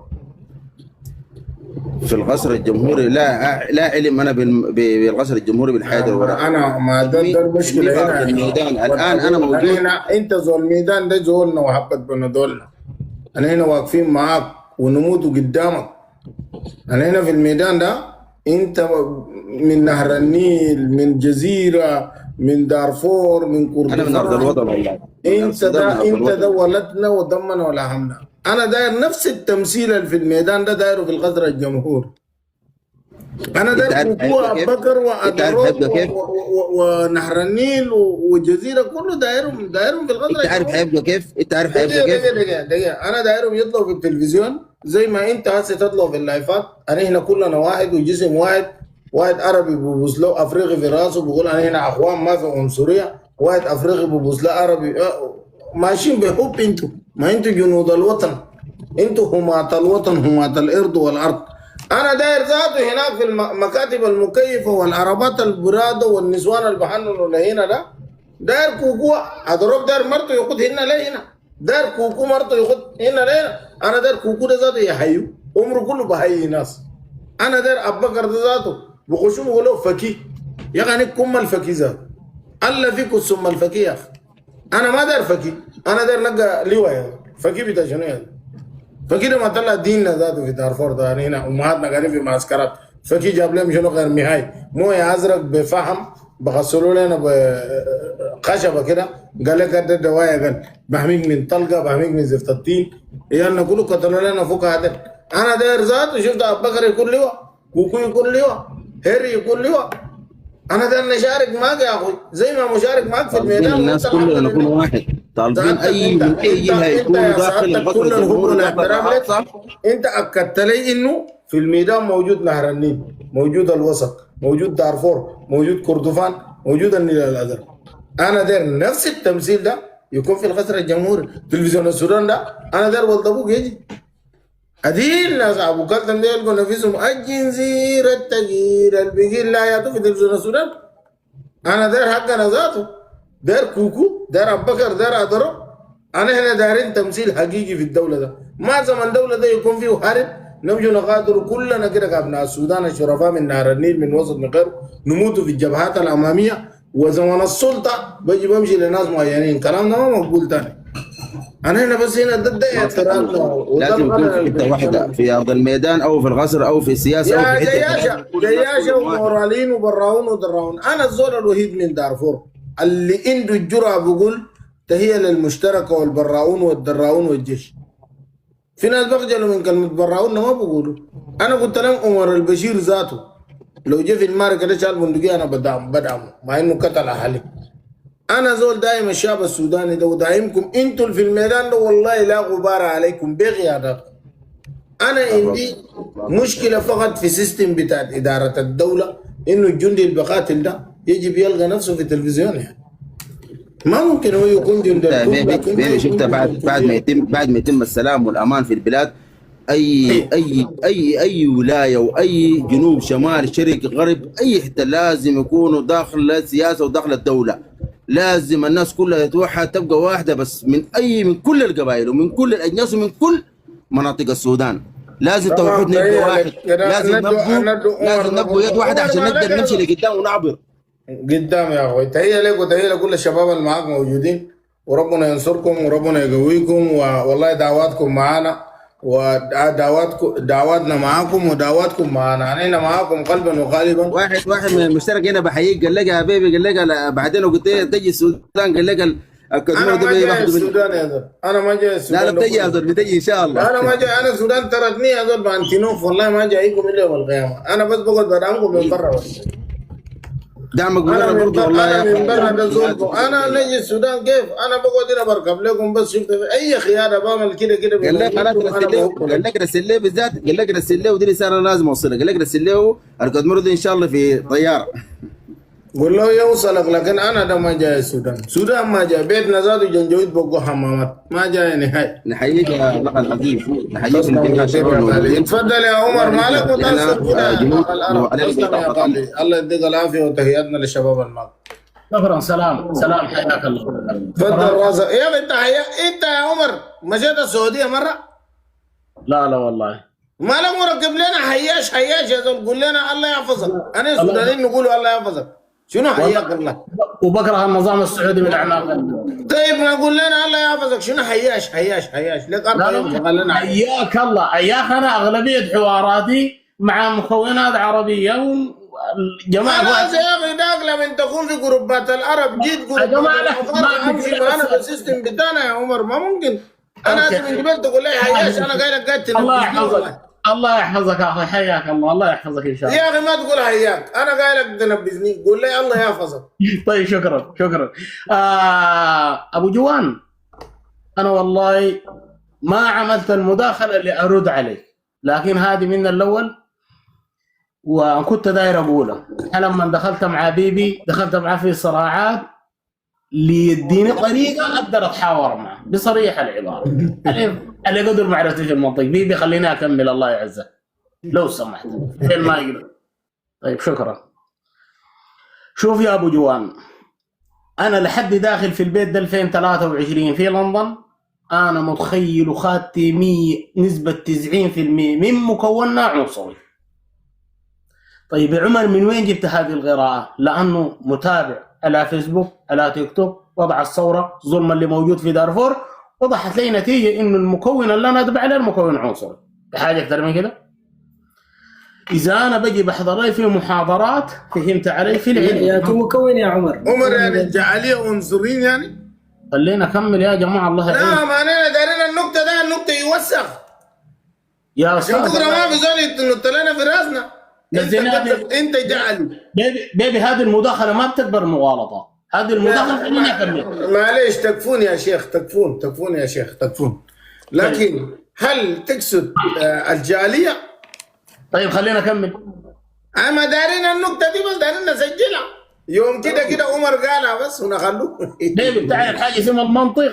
في القصر الجمهوري لا علم انا بالقصر الجمهوري بالحياه الوراء. انا ما ده المشكله هنا. الميدان الان انا موجود هنا، انت زول الميدان ده زولنا وحبة بندولنا. انا هنا واقفين معاك ونموت قدامك. انا هنا في الميدان ده، انت من نهر النيل، من جزيره، من دارفور، من كردستان. انا من ارض الوطن والله. انت ده ولدنا ودمنا ولحمنا. انا داير نفس التمثيل اللي في الميدان ده دايره في القصر الجمهوري. انا داير كوكو ابو بكر وادروب ونهر النيل والجزيره كله دايرهم في القصر الجمهوري. انت عارف هيبقى كيف؟ انت عارف هيبقى كيف؟ دقيقة. انا دايرهم يطلعوا في التلفزيون زي ما انت هسه تطلع في اللايفات. انا هنا كلنا واحد وجسم واحد. واحد عربي بيبوس له افريقي في راسه بيقول انا هنا اخوان ما في عنصريه. واحد افريقي بيبوس له عربي. ماشيين بحب. انتوا ما انتوا جنود الوطن، انتوا همات الوطن، همات الارض والارض. انا داير ذاته هناك في المكاتب المكيفه والعربات البراده والنسوان اللي بحننوا لهنا ده. داير كوكو اضرب، داير مرته ياخد هنا لهنا، داير كوكو مرته ياخد هنا لهنا. انا داير كوكو ده ذاته يحيو عمره كله بحيي ناس. انا داير ابو بكر ده ذاته بخشوا بيقولوا فكي يا اخي، كم الفكي ذاته الله فيكم ثم الفكي يا اخي. انا ما داير فكي، انا داير نلقى لواء يا فكي بتاع شنو يا فكي ده ما طلع ديننا ذاته في دارفور ده. هنا امهاتنا قاعدين في معسكرات. فكي جاب لهم شنو غير مهاي مويه ازرق بفحم بغسلوا لنا بخشبه كده، قال لك ده دوايه، قال بحميك من طلقه، بحميك من زفت الطين، يلا كله قتلوا لنا فوق هذا. انا داير ذات وشفت ابو بكر يكون لواء، كوكو يكون لواء، هيري يكون لواء. انا داير نشارك معك يا اخوي زي ما مشارك معك في الميدان. الناس كلنا نكون واحد، طالبين اي من اي جهه يكونوا داخل الفصل كل الحب والاحترام لك. انت اكدت لي انه في الميدان موجود نهر النيل، موجود الوسط، موجود دارفور، موجود كردفان، موجود النيل الازرق. انا داير نفس التمثيل ده يكون في القصر الجمهوري. تلفزيون السودان ده انا داير والدبوك يجي ادين الناس ابو كلتم ده يلقوا نفسهم الجنزير التغيير البقيل لا ياتوا في تلفزيون السودان. انا داير حقنا ذاته، داير كوكو، داير ابو بكر، داير ادرو. انا هنا دايرين تمثيل حقيقي في الدوله ده. ما زمن الدوله ده يكون فيه حرب نمشي نقاتل كلنا كده كابناء السودان الشرفاء من نهر النيل من وسط من غيره، نموت في الجبهات الاماميه. وزمن السلطه بجي بمشي لناس معينين، كلام ده ما مقبول تاني. انا هنا بس هنا ضد اعتراض. لازم يكون في حته واحده في ارض الميدان او في القصر او في السياسه او في يا جياشة ومورالين وبراون ودراون. انا الزول الوحيد من دارفور اللي عنده الجرأة بقول تهي للمشتركه والبراون والدراون والجيش. في ناس بخجلوا من كلمه براون ما بقولوا. انا قلت لهم عمر البشير ذاته لو جه في المعركه ده شال بندقيه انا بدعمه مع انه قتل اهلي. انا زول دايم الشعب السوداني ده ودايمكم انتوا في الميدان ده والله لا غبار عليكم بقيادتكم. انا عندي مشكله فقط في سيستم بتاع اداره الدوله، انه الجندي اللي بقاتل ده يجب يلقى نفسه في التلفزيون. يعني ما ممكن هو يكون جندي. بيبي شفت بعد ما يتم السلام والامان في البلاد، اي ولايه واي جنوب شمال شرق غرب اي حته لازم يكونوا داخل السياسه وداخل الدوله. لازم الناس كلها تتوحد تبقى واحده بس من كل القبائل ومن كل الاجناس ومن كل مناطق السودان. لازم توحدنا يبقى واحد، لازم نبقوا يد واحده عشان نقدر نمشي لقدام ونعبر قدام. يا اخوي تهيأ لك وتهيأ لكل الشباب اللي معاك موجودين، وربنا ينصركم وربنا يقويكم، والله دعواتكم معانا ودعواتنا معاكم ودعواتكم معانا. انا معاكم قلبا وقالبا. واحد من المشترك هنا بحييك، قال لك يا حبيبي، قال لك بعدين قلت تجي السودان، قال لك انا ما جاي السودان يا زول، انا ما جاي السودان. لا بتجي يا زول، بتجي ان شاء الله. انا ما جاي، انا السودان تركني يا زول بانتينوف، والله ما جايكم الا يوم القيامه. انا بس بقعد بدعمكم من برا بس. دعمك من برا برضه والله يا اخي. من برا ده زولكم. انا نجي السودان كيف؟ انا بقعد هنا بركب لكم بس. شفت اي خيانه بعمل كده. قال لك خلاص قال لك رسل لي بالذات، قال لك رسل لي ودي رساله لازم اوصلها. قال لك رسل لي القدمر ان شاء الله في طياره. قول له يوصلك، لكن انا ده ما جاي السودان ما جاي. بيتنا ذاته جنجويد بقوا حمامات ما جاي نهائي. نحييك يا اخ العزيز، نحييك. تفضل يا عمر، مالك متاسف كده. الله يديك العافيه وتحياتنا للشباب الماضي. شكرا. سلام حياك الله. تفضل راسك يا اخي. انت يا عمر مشيت السعوديه مره؟ لا والله. مالك مركب لنا حياش يا زول. قول لنا الله يحفظك. انا السودانيين نقولوا الله يحفظك. شنو حياك الله؟ وبكره النظام السعودي من اعناق. طيب ما قول لنا الله يحفظك. شنو حياش لك 4 يوم شغال لنا حياك الله. اياك انا اغلبيه حواراتي مع مكونات عربيه والجماعه. خلاص يا اخي داك لما تكون في جروبات العرب جيت يا جماعه امشي معنا في السيستم بتاعنا يا عمر. ما ممكن. انا من قبل تقول لي حياش، انا قاعد الله يحفظك. الله يحفظك يا اخي. حياك الله. الله يحفظك ان شاء الله. يا اخي ما تقول حياك، انا قايلك تنبذني. قول لي الله يحفظك. طيب شكرا. ابو جوان، انا والله ما عملت المداخله اللي ارد عليك، لكن هذه من الاول وكنت داير اقولها. انا لما دخلت مع بيبي دخلت معاه في صراعات ليديني طريقه اقدر اتحاور معه بصريح العباره. اللي قدر معرفتي في المنطق. بيبي خليني اكمل الله يعزك لو سمحت. فين ما يقدر. طيب شكرا. شوف يا ابو جوان، انا لحد داخل في البيت ده 2023 في لندن، انا متخيل وخاتي نسبه 90% من مكوننا عنصري. طيب يا عمر، من وين جبت هذه القراءه؟ لانه متابع على فيسبوك على تيك توك وضع الثوره الظلم اللي موجود في دارفور، وضحت لي نتيجه انه المكون اللي انا اتبع له المكون عنصري. بحاجه اكثر من كده؟ اذا انا بجي بحضر لي في محاضرات فهمت علي في العلم. يا مكون يا عمر. عمر يعني الجعليه عنصريين يعني؟ خلينا اكمل يا جماعه الله لا يعين. ما انا دارين النكته ده، النكته يوسخ يا عشان استاذ بكره ما في زول ينط لنا في راسنا. نزلنا انت جعلي بيبي هذه المداخله ما بتكبر مغالطه، هذه المداخله خليني اكمل. معليش تكفون يا شيخ، تكفون يا شيخ تكفون. لكن هل تقصد الجاليه؟ طيب خلينا اكمل. اما دارين النكته دي بس دارين نسجلها يوم كده عمر قالها بس ونخلوه. بيبي بتعرف حاجه اسمها المنطق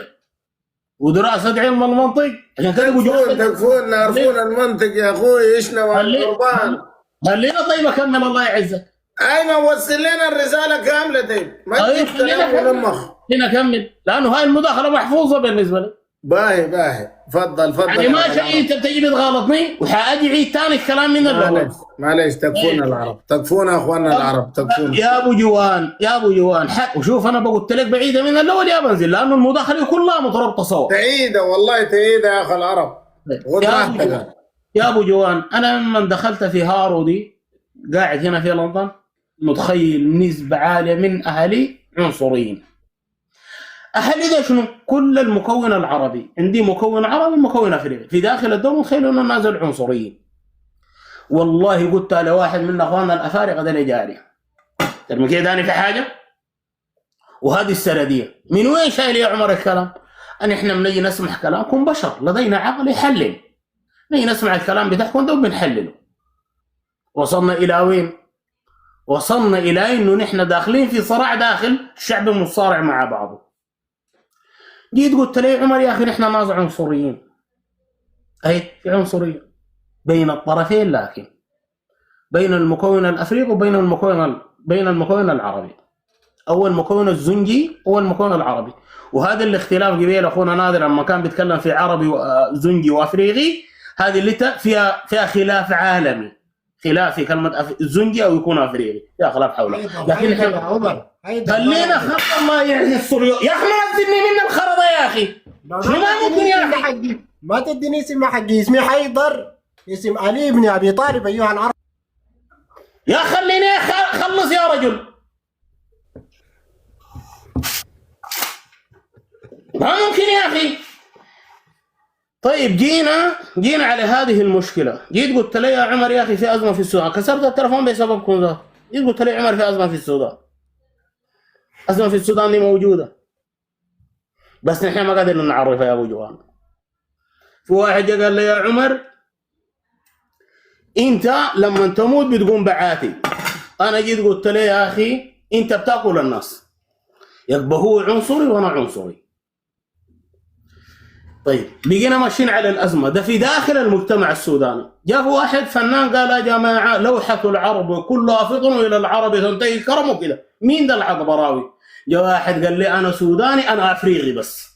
ودراسه علم المنطق عشان كده تكفون نعرفون المنطق يا اخوي. ايش نوع القربان؟ خلينا طيب اكمل الله يعزك. ايمن وصل لنا الرساله كامله طيب. ما طيب تجيب كلام ونمخ. خلينا اكمل لانه هاي المداخله محفوظه بالنسبه لي. باهي تفضل يعني ما شيء انت بتجي بتغلطني وحاجي عيد ثاني الكلام من الاول. معليش تكفونا العرب، تكفونا اخواننا العرب، تكفونا يا ابو جوان وشوف انا قلت لك بعيده من الاول يا بنزل لانه المداخله كلها مترابطه سوا. تعيده والله تعيده يا اخي العرب. خذ راحتك يا ابو جوان. انا لما دخلت في هارو دي قاعد هنا في لندن متخيل نسبه عاليه من اهلي عنصريين. اهلي ده شنو؟ كل المكون العربي عندي مكون عربي ومكون افريقي في داخل الدوله متخيل انه الناس العنصريين. والله قلت لواحد من اخواننا الافارقه ده اللي جاري ترمي كده داني في حاجه وهذه السرديه من وين شايل يا عمر الكلام؟ ان احنا بنجي نسمع كلامكم بشر لدينا عقل يحلل، نجي نسمع الكلام بتاعكم ده وبنحلله. وصلنا الى وين؟ وصلنا الى انه نحن داخلين في صراع داخل الشعب المصارع مع بعضه. جيت قلت لي عمر يا اخي نحن ناس عنصريين. اي في عنصريه بين الطرفين لكن بين المكون الافريقي وبين المكون العربي. اول مكون الزنجي هو المكون العربي، وهذا الاختلاف قبيل اخونا نادر لما كان بيتكلم في عربي وزنجي وافريقي هذه اللي فيها خلاف عالمي، خلاف في كلمه زنجي او يكون افريقي فيها خلاف حوله. لكن يا عمر خلينا خط الله يعني السوريو يا اخي ما تزني من الخرطه يا اخي. شنو ما ممكن يا اخي؟ ما تديني اسم حقي، اسمي حيدر، اسم علي بن ابي طالب ايها العرب. يا خليني خلص يا رجل. ما ممكن يا اخي. طيب جينا على هذه المشكله. جيت قلت لي يا عمر يا اخي في ازمه في السودان، كسرت التلفون بسببكم ذا. جيت قلت لي يا عمر في ازمه في السودان. ازمه في السودان دي موجوده بس نحن ما قادرين نعرفها يا ابو جوان. في واحد قال لي يا عمر انت لما تموت بتقوم بعاتي. انا جيت قلت له يا اخي انت بتاكل الناس، يبقى هو عنصري وانا عنصري. طيب بقينا ماشيين على الازمه ده في داخل المجتمع السوداني. جاء واحد فنان قال يا جماعه لوحه العرب كلها فطن الى العرب تنتهي الكرم وكذا. مين ده العقبراوي؟ جاء واحد قال لي انا سوداني انا افريقي بس.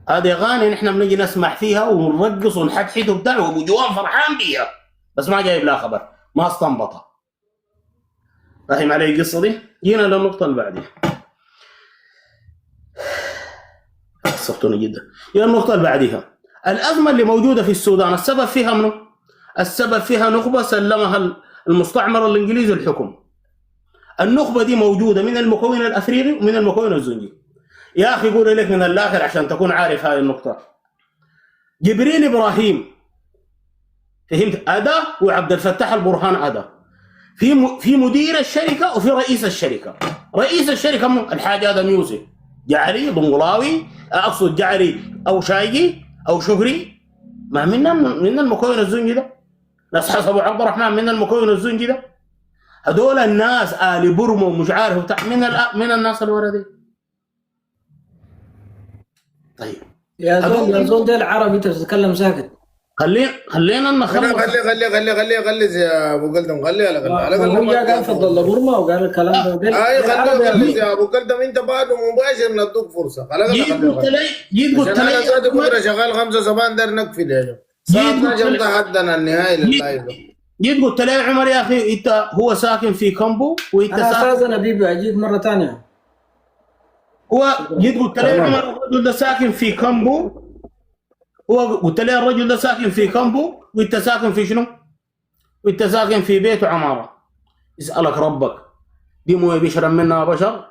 هذه اغاني نحن بنجي نسمع فيها ونرقص ونحدحد وبتاع وابو جوان فرحان بيها بس ما جايب لها خبر، ما استنبطها. فاهم علي القصه دي؟ جينا للنقطه اللي بعدها. صفتوني جدا. الى النقطه اللي بعدها. الازمه اللي موجوده في السودان السبب فيها منو؟ السبب فيها نخبه سلمها المستعمر الانجليزي الحكم. النخبه دي موجوده من المكون الافريقي ومن المكون الزنجي. يا اخي قول لك من الاخر عشان تكون عارف هذه النقطه. جبريل ابراهيم فهمت اداه وعبد الفتاح البرهان اداه. في مدير الشركه وفي رئيس الشركه. رئيس الشركه من الحاج ادم يوسف جعلي ضنغلاوي، اقصد جعلي او شايقي او شهري، ما من المكون الزنجي ده. ناس حسب عبد الرحمن من المكون الزنجي ده. هذول الناس آل برمو ومش عارف بتاع من الناس اللي ورا دي. طيب يا زول ده العربي انت بتتكلم ساكت. خلينا نخلص. خلي زي ابو قلدم. خلي هو جا قال فضل برما وقال الكلام ده. اي خلي زي ابو قلدم. انت بعد مباشر ندوك فرصه. جيت قلت لي انا بكره شغال 5 صباحا دار نقفل يا جماعه. صار نجم حدنا النهائي لللايف. جيت قلت له يا عمر يا اخي انت هو ساكن في كامبو وانت انا استاذ نبيب اجيب مره ثانيه. هو جيت قلت له يا عمر الرجل ده ساكن في كامبو. هو قلت له الرجل ده ساكن في كامبو وانت ساكن في شنو؟ وانت ساكن في بيت وعماره. يسالك ربك دي مويه بيشرب منها بشر؟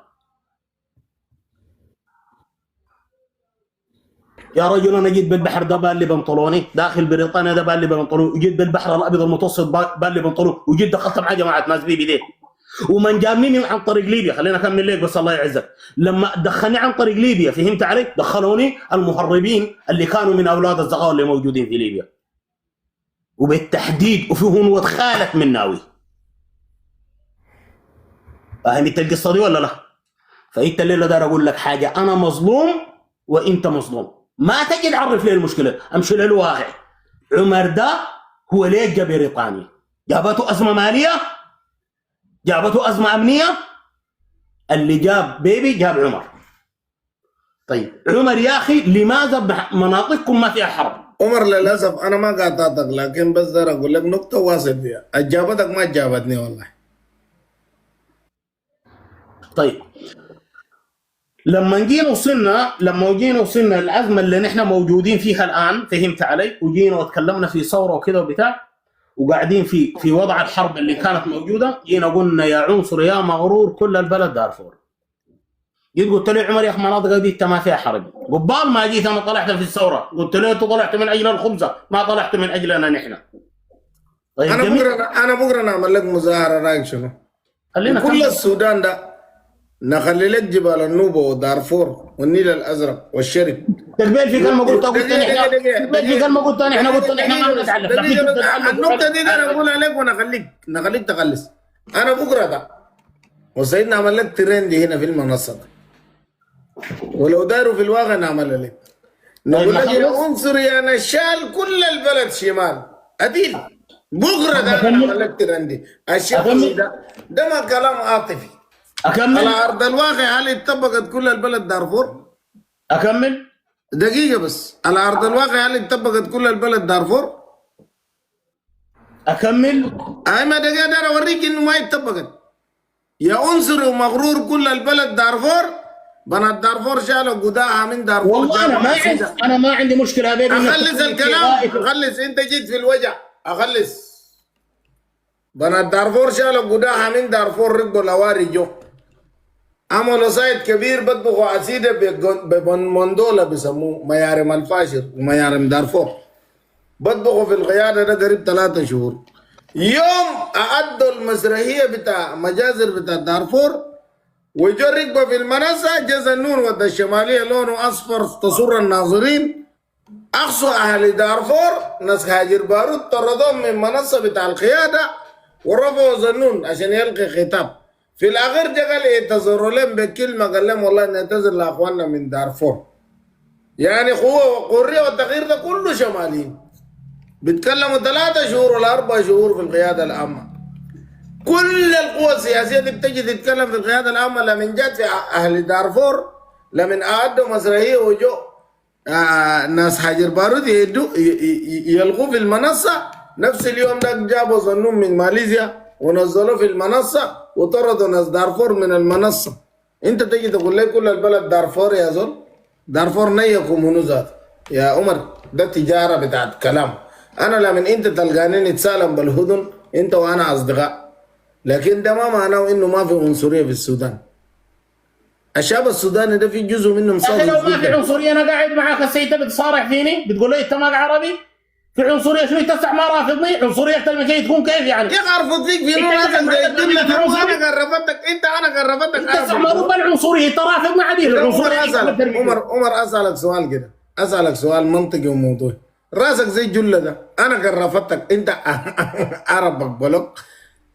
يا رجل انا جيت بالبحر ده بالي بنطلوني، داخل بريطانيا ده بالي بنطلوني، وجيت بالبحر الابيض المتوسط بالي بنطلوني، وجيت دخلت مع جماعه ناس بيبي دي، ومن جابني عن طريق ليبيا. خلينا اكمل لك بس الله يعزك. لما دخلني عن طريق ليبيا فهمت علي؟ دخلوني المهربين اللي كانوا من اولاد الزغاوه اللي موجودين في ليبيا، وبالتحديد وفيهم ولد خالة مناوي. فاهم انت القصه دي ولا لا؟ فانت الليله دار اقول لك حاجه، انا مظلوم وانت مظلوم، ما تجي تعرف لي المشكله، امشي للواقع. عمر ده هو ليه جا بريطانيا؟ جابته ازمه ماليه؟ جابته ازمه امنيه؟ اللي جاب بيبي جاب عمر. طيب عمر يا اخي لماذا مناطقكم ما فيها حرب؟ عمر للاسف انا ما قاطعتك، لكن بس دار اقول لك نقطه واصل فيها، اجابتك ما جابتني والله. طيب لما جينا وصلنا الازمه اللي نحن موجودين فيها الان، فهمت علي؟ وجينا وتكلمنا في ثوره وكذا وبتاع، وقاعدين في وضع الحرب اللي كانت موجوده، جينا قلنا يا عنصر يا مغرور كل البلد دارفور. جيت قلت له عمر يا اخي مناطق دي انت ما فيها حرب. قبال ما جيت انا طلعت في الثوره، قلت له انت طلعت من اجل الخبزه، ما طلعت من اجلنا نحن. طيب انا بكره نعمل لك مظاهره، رايك شنو؟ خلينا كل السودان ده نخلي لك جبال النوبه ودارفور والنيل الازرق والشرق. تقبل في كلمه قلت احنا تقبل في كلمه قلت احنا ما بنتعلم. النقطه دي انا اقولها لك ونخليك تخلص. انا بكره ده وسيدنا عمل لك ترند هنا في المنصه ده، ولو داروا في الواقع نعمل لك، نقول لك يا عنصر يا نشال كل البلد شمال اديل. بكره ده نعمل لك ترند. الشيء ده ما كلام عاطفي. اكمل على ارض الواقع هل اتطبقت كل البلد دارفور؟ اكمل دقيقه بس، على ارض الواقع هل اتطبقت كل البلد دارفور؟ اكمل اي ما دقيقه دار اوريك انه ما اتطبقت. يا عنصر ومغرور كل البلد دارفور، بنات دارفور شالوا قداها من دارفور. والله انا ما عندي مشكله هذه. اخلص الكلام، اخلص، انت جيت في الوجع، اخلص. بنات دارفور شالوا قداها من دارفور، ركبوا لواري جو، عملوا سايت كبير بطبخوا عسيده بمندوله بسموه ميارم الفاشر وميارم دارفور، بطبخوا في القياده ده قريب 3 شهور. يوم أعدوا المسرحيه بتاع مجازر بتاع دارفور وجو ركبوا في المنصه، جاز النون ودى الشماليه لونه اصفر تسر الناظرين، اقصوا اهل دارفور ناس هاجر بارود طردوهم من منصه بتاع القياده ورفعوا زنون عشان يلقي خطاب. في الاخر جا قال اعتذروا لهم بكلمه، قال لهم والله نعتذر لاخواننا من دارفور. يعني قوه وقريه والتغيير ده كله شماليين بيتكلموا 3 شهور ولا 4 شهور في القياده العامه. كل القوى السياسيه دي بتجي تتكلم في القياده العامه، لمن جات في اهل دارفور، لمن اعدوا مسرحيه وجو ناس حجر بارود يلغوا في المنصه. نفس اليوم ده جابوا ظنون من ماليزيا ونزلوه في المنصه وطردوا ناس دارفور من المنصه. انت تجي تقول لي كل البلد دارفور يا زول؟ دارفور نيكم منو ذات يا عمر؟ ده تجاره بتاعت كلام. انا لمن انت تلقاني نتسالم بالهدن انت وانا اصدقاء، لكن ده ما معناه انه ما في عنصريه في السودان. الشعب السوداني ده في جزء منهم صادق. اخي لو ما في عنصريه انا قاعد معاك السيد بتصارح فيني، بتقول لي انت ما عربي؟ في عنصريه شنو تسع ما رافضني؟ عنصريه المشي تكون كيف يعني؟ يا ارفض فيك في نوع زي الجمله انا قرفتك انت، انا قرفتك تسع ما ربع العنصريه انت رافضنا عديل. عمر اسالك سؤال كده، اسالك سؤال منطقي وموضوعي. راسك زي الجله ده، انا قرفتك انت عربك بلوك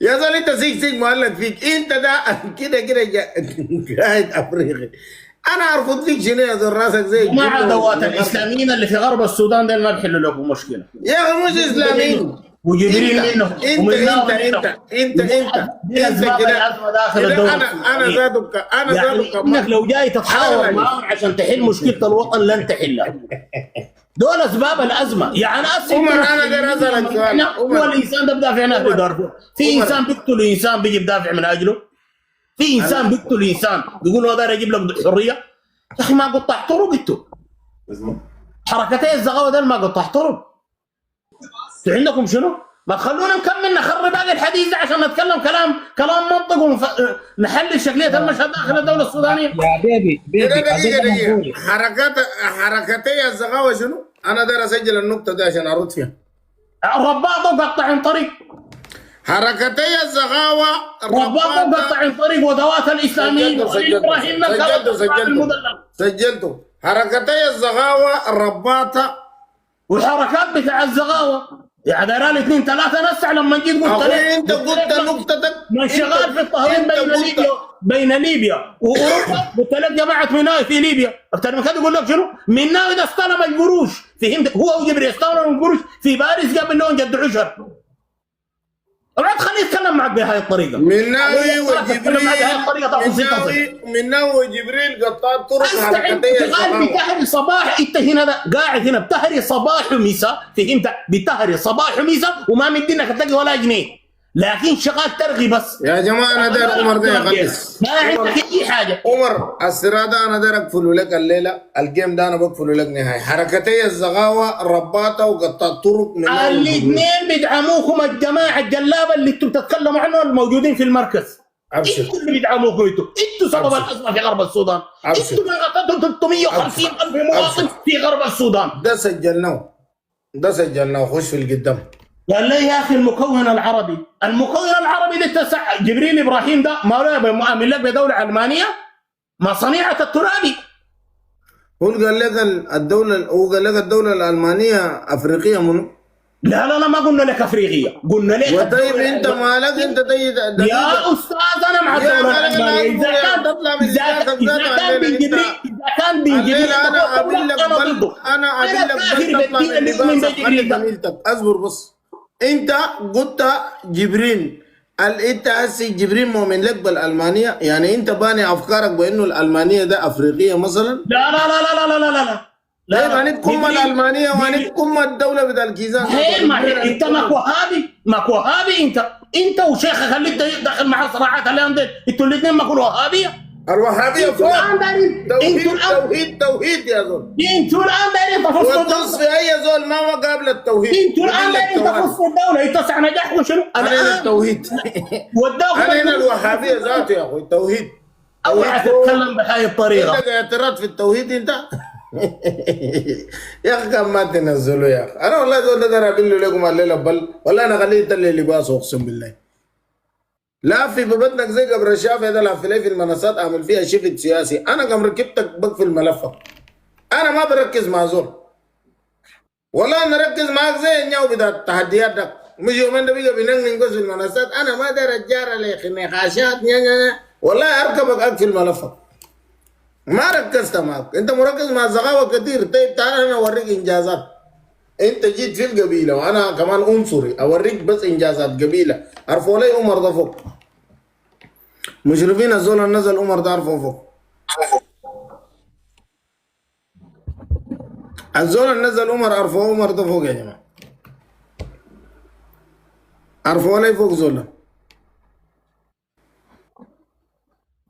يا زول، انت سيك مؤلف فيك انت ده كده قاعد افريقي. انا ارفض فيك شنو يا زول؟ راسك زي مع دوات الاسلاميين اللي في غرب السودان دول ما بيحلوا لكم مشكله يا اخي. مش اسلاميين وجبريل منهم انت كده. انا ذاتك انك لو جاي تتحاور معهم عشان تحل مشكله الوطن لن تحلها. دول اسباب الازمه. يعني عمر انا غير اسالك سؤال. هو الانسان ده بدافع عنه في دارفور؟ في انسان بيقتل انسان بيجي بدافع من اجله؟ في انسان بيقتل انسان بيقول هذا يجيب لك حريه؟ يا اخي ما قطعت طرق انتوا. حركتي الزغاوه ده ما قطعت طرق. عندكم شنو؟ ما تخلونا نكمل نخرب باقي الحديث ده عشان نتكلم كلام منطق ونحلل شكليه المشهد داخل الدوله السودانيه. يا بيبي دقيقة حركتي الزغاوة شنو؟ أنا داير أسجل النقطة دي عشان أرد فيها. الرباط قطع طريق، حركتي الزغاوة رباط قطع طريق ودوات الاسلاميين ابراهيم سجلته حركتي الزغاوة الرباطة والحركات بتاع الزغاوه يعني دايرالي 2 3 نسع لما جيت قلت أخوي أنت قلت نقطتك من شغال في التهريب بين ليبيا واوروبا قلت لك جماعه مناوي في ليبيا اكثر من كده يقول لك شنو؟ مناوي ده استلم القروش فهمت؟ هو وجبريل استلموا القروش في باريس قبل لهم جد عشر. ابعد خليني اتكلم معك بهاي الطريقه. مناوي وجبريل قطعت طرق حركتي الزغاوة بتهري صباح انت هنا قاعد هنا بتهري صباح ومساء فهمت؟ بتهري صباح ومساء وما مدينك تلاقي ولا جنيه لكن شغال ترغي بس. يا جماعه انا داير عمر ده يخلص ما عندك اي حاجه. عمر السرادة انا داير اقفله لك الليله الجيم ده انا بقفله لك نهائي. حركتي الزغاوه الرباطه وقطع الطرق الاثنين بيدعموكم الجماعه الجلابه اللي انتم بتتكلموا عنهم الموجودين في المركز. ابشر انتوا اللي بيدعموكم انتوا سبب الازمه في غرب السودان. انتوا من قتلتوا 350,000 مواطن في غرب السودان. ده سجلناه خش في القدام. قال لي يا اخي المكون العربي اللي اتسع جبريل ابراهيم ده ما له مؤمن لك بدوله علمانيه ما صنيعه الترابي. هو قال لك الدوله الالمانيه افريقيه منو؟ لا ما قلنا لك افريقيه قلنا لك. وطيب انت مالك انت يا استاذ انا مع الدوله الالمانيه اذا كان بن جبريل انا اقول لك تطلع اصبر بس. انت قلت جبريل انت هسي جبريل مؤمن لك بالالمانيه يعني انت باني افكارك بانه الالمانيه ده افريقيه مثلا؟ لا لا لا لا لا لا لا لا لا يعني تقوم الالمانيه واني تقوم الدوله بتاع الكيزان. انت ماك وهابي انت وشيخك اللي انت داخل مع صراعات اليوم دي انتوا الاثنين ماكو وهابيه. الوهابيه فوق توحيد يا زول. انتوا الان دايرين تفصلوا وتص في اي زول ما قابل التوحيد. انتوا الان دايرين تفصلوا الدوله يتسع نجاحكم شنو؟ علينا التوحيد علينا الوهابيه ذاته يا اخوي التوحيد. اوعى تتكلم بهاي الطريقه. عندك اعتراض في التوحيد انت؟ يا اخي كم ما تنزلوا يا اخي. انا والله زول ده اقول لكم الليله بل والله انا خليه يتلي لباسه اقسم بالله. لا في ببطنك زي قبر الشافعي ده لا في المنصات اعمل فيها شفت سياسي. انا كم ركبتك بقفل ملفك. انا ما بركز مع زول. والله انا اركز معك زي النيو بتاع التحديات ده. مش يومين ده بيجي بننقل في المنصات انا ما داير الجاره نقاشات والله اركبك اقفل ملفك. ما ركزت معك انت مركز مع الزغاوه كثير. طيب تعال انا اوريك انجازات. انت جيت في القبيله وانا كمان عنصري اوريك بس انجازات قبيله. عرفوا لي عمر ده فوق مشرفين الزول اللي نزل عمر ده عرفوا فوق. الزول اللي نزل عرفوا عمر ده فوق يا جماعه. عرفوا لي فوق زول.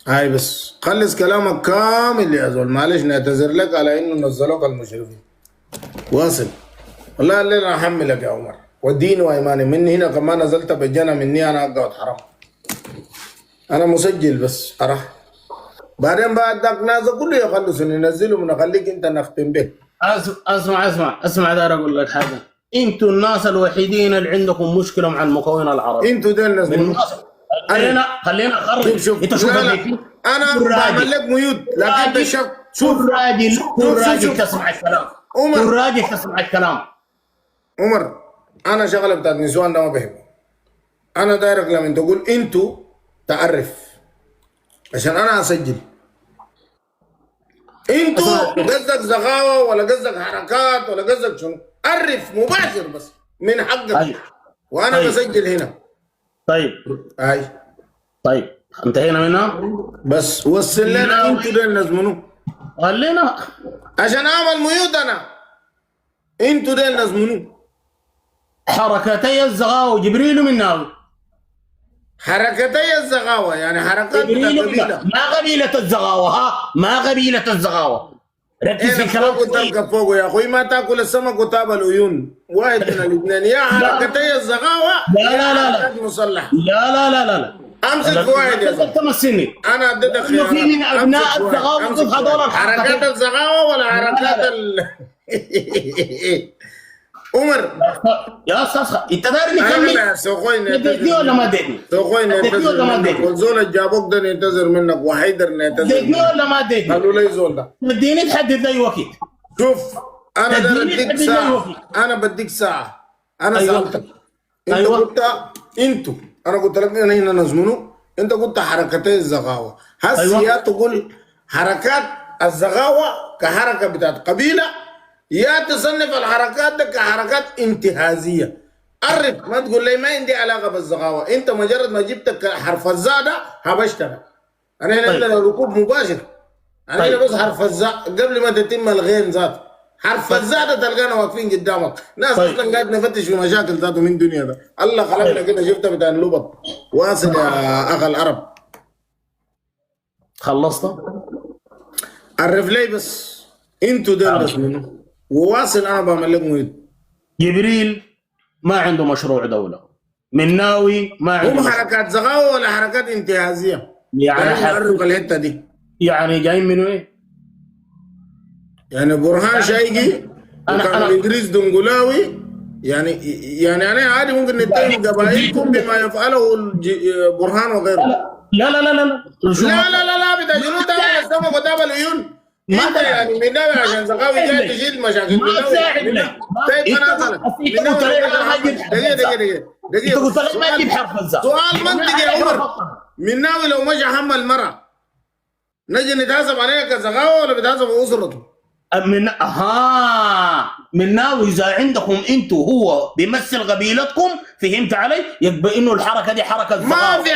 هاي بس خلص كلامك كامل يا زول معلش نعتذر لك على انه نزلوك المشرفين. واصل والله الليله احملك يا عمر وديني وايماني مني هنا كمان نزلت بجنة مني انا اقعد حرام. انا مسجل بس اروح بعدين بعد ذاك ناس كله يخلصوا ننزلهم ونخليك انت نختم به. اسمع داير اقول لك حاجه. انتوا الناس الوحيدين اللي عندكم مشكله مع المكون العربي. انتوا ده الناس خلينا نخرج. شوف انا بعمل لك ميوت لكن انت شوف راجل تسمع الكلام. راجل تسمع الكلام. عمر انا شغله بتاعت نسوان ده ما بحبه. انا دايرك لما تقول انتوا تعرف عشان انا اسجل. انتوا قصدك زغاوه ولا قصدك حركات ولا قصدك شنو؟ عرف مباشر بس من حقك. وانا بسجل هنا. طيب انتهينا منها بس وصل لنا انتوا ده الناس منو؟ خلينا عشان اعمل ميوت انا. انتوا ده الناس منو؟ حركتي الزغاوه وجبريل ومناوي. حركتي الزغاوه يعني حركات قبيله ما قبيله الزغاوه. ما قبيله الزغاوه. ركز في انا كلام فوق وتركب فوق يا اخوي، ما تاكل السمك وتاب العيون، واحد من الاثنين، يا حركتي الزغاوه لا حركات مسلحه. لا امسك في واحد يا زلمه، تمسني انا اديتك انه في من خيارات. ابناء أمسك في واحد. الزغاوه أمسك ضد في هذول واحد. حركات الحركات. الزغاوه ولا حركات عمر يا استاذ انت داير انا نكمل؟ لا سوقوي اديتني ولا ما اديتني؟ سوقوي اديتني ولا ما نعتذر منك، اديتني؟ والزول اللي جابوك ده نعتذر منك، وحيدر نعتذر اديتني منك. ولا ما اديتني؟ قالوا لي زول ده اديني تحدد لي وقت. شوف، انا ده تديني بديك تحدد لي ساعه، وقت. انا بديك ساعه، انا أيوة. سالتك انت أيوة. قلت انتوا، انا قلت لك انا هنا نزمنه، انت قلت حركتي الزغاوه، هسه أيوة. يا تقول حركات الزغاوه كحركه بتاعت قبيله، يا تصنف الحركات ده كحركات انتهازيه. عرف، ما تقول لي ما عندي علاقه بالزغاوه، انت مجرد ما جبت حرف الزاده هبشتك. انا هنا طيب. عندنا ركوب مباشر، انا هنا طيب. بس حرف الزاء قبل ما تتم الغين ذات، حرف الزاء ده تلقانا واقفين قدامك، ناس طيب. اصلا قاعد نفتش في مشاكل ذاته من الدنيا ده، الله خلقنا كده، شفت بتاع اللبط واصل يا اخ العرب. خلصت؟ عرف لي بس انتوا ده منه، وواصل انا بعمل لك مهيد. جبريل ما عنده مشروع دوله، مناوي ما عنده هم مشروع. حركات زغاوه ولا حركات انتهازيه؟ يعني عرف الحته دي. يعني جايين من وين؟ يعني برهان شايقي وكان ادريس دنقلاوي، يعني انا عادي ممكن نتهم قبائلكم بما يفعله برهان وغيره. لا لا لا لا لا لا بتاع جنود تابع السمك وتابع العيون. ما انت يعني من ناوي عشان زغاوي جاي تشيل مشاكل ما تساعد لك. طيب انا اسالك انت قلت لي انا ما اجيب انت قلت لي ما اجيب حرف الزاء. سؤال منطقي يا عمر، من ناوي لو مشى حمل المرأة نجي نتحاسب عليها كزغاوة ولا بتحاسب اسرته؟ من ناوي اذا عندكم انتوا هو بيمثل قبيلتكم، فهمت علي؟ يبقى انه الحركه دي حركه زغاوة. ما في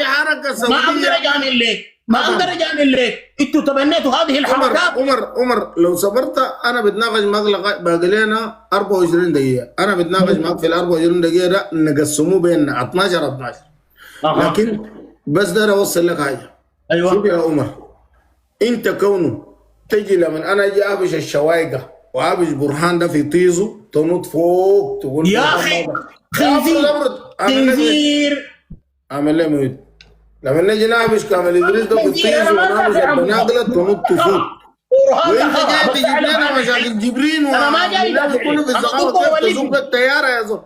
حركة ما اقدر اجامل لك، ما اقدر اجامل لك، انتوا تبنيتوا هذه الحركات. عمر لو صبرت انا بتناقش معك باقي لنا 24 دقيقة، انا بتناقش معك في ال 24 دقيقة ده نقسموه بيننا 12 لكن بس ده اوصل لك حاجة. ايوه شوف يا عمر، انت كونه تجي لما انا اجي ابش الشوايقة وابش برهان ده في طيزه تنط فوق تقول يا اخي خنزير اعمل ليه مهد. لما نجي نابش كامل ادريس ده في الطيزه ونابش البناقله تنط فوق، وانت جاي تجيب لنا مشاكل جبرين انا ما جاي كله في الزغاوه، كيف تزق الطياره يا زلمه؟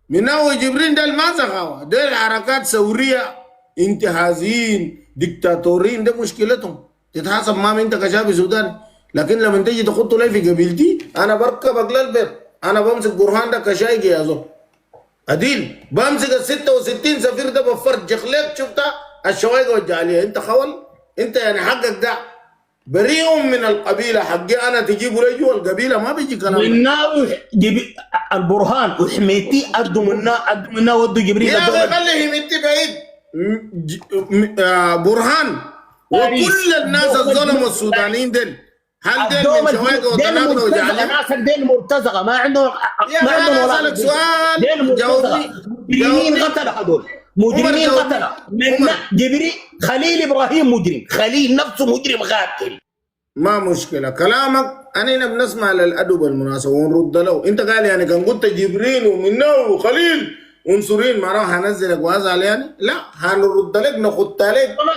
من اول جبرين ده ما زغاوه، ده حركات ثوريه انتهازيين ديكتاتوريين، ده مشكلتهم تتحاسب معهم انت كشاب سوداني. لكن لما تيجي تخط لي في قبيلتي انا بركبك للبيت، انا بمسك برهان ده كشايقي يا زلمه عديل، بمسك ال 66 سفير ده بفرجخ لك، شفتها الشوايقه والجعليه، انت خول انت يعني حقك ده بريء من القبيله، حقي انا تجيبه لي جوا القبيله ما بيجي كلام. والناوي البرهان وحميتي ادوا منا ودوا جبريل يا اخي خليه حميتي بعيد. برهان وكل الناس الظلموا السودانيين دول، هل دين من شوايقه وتناقله وجعليه؟ ناسك دين مرتزقه ما عندهم يا اخي انا اسالك سؤال جاوبني. مجرمين قتل هذول، مجرمين قتل من جبريل. خليل ابراهيم مجرم، خليل نفسه مجرم قاتل. ما مشكله كلامك، انا هنا بنسمع للادب بالمناسبه ونرد له. انت قال يعني كان قلت جبريل ومنه وخليل عنصريين معناه هنزلك وازعل يعني؟ لا هنرد لك نخط لك. ما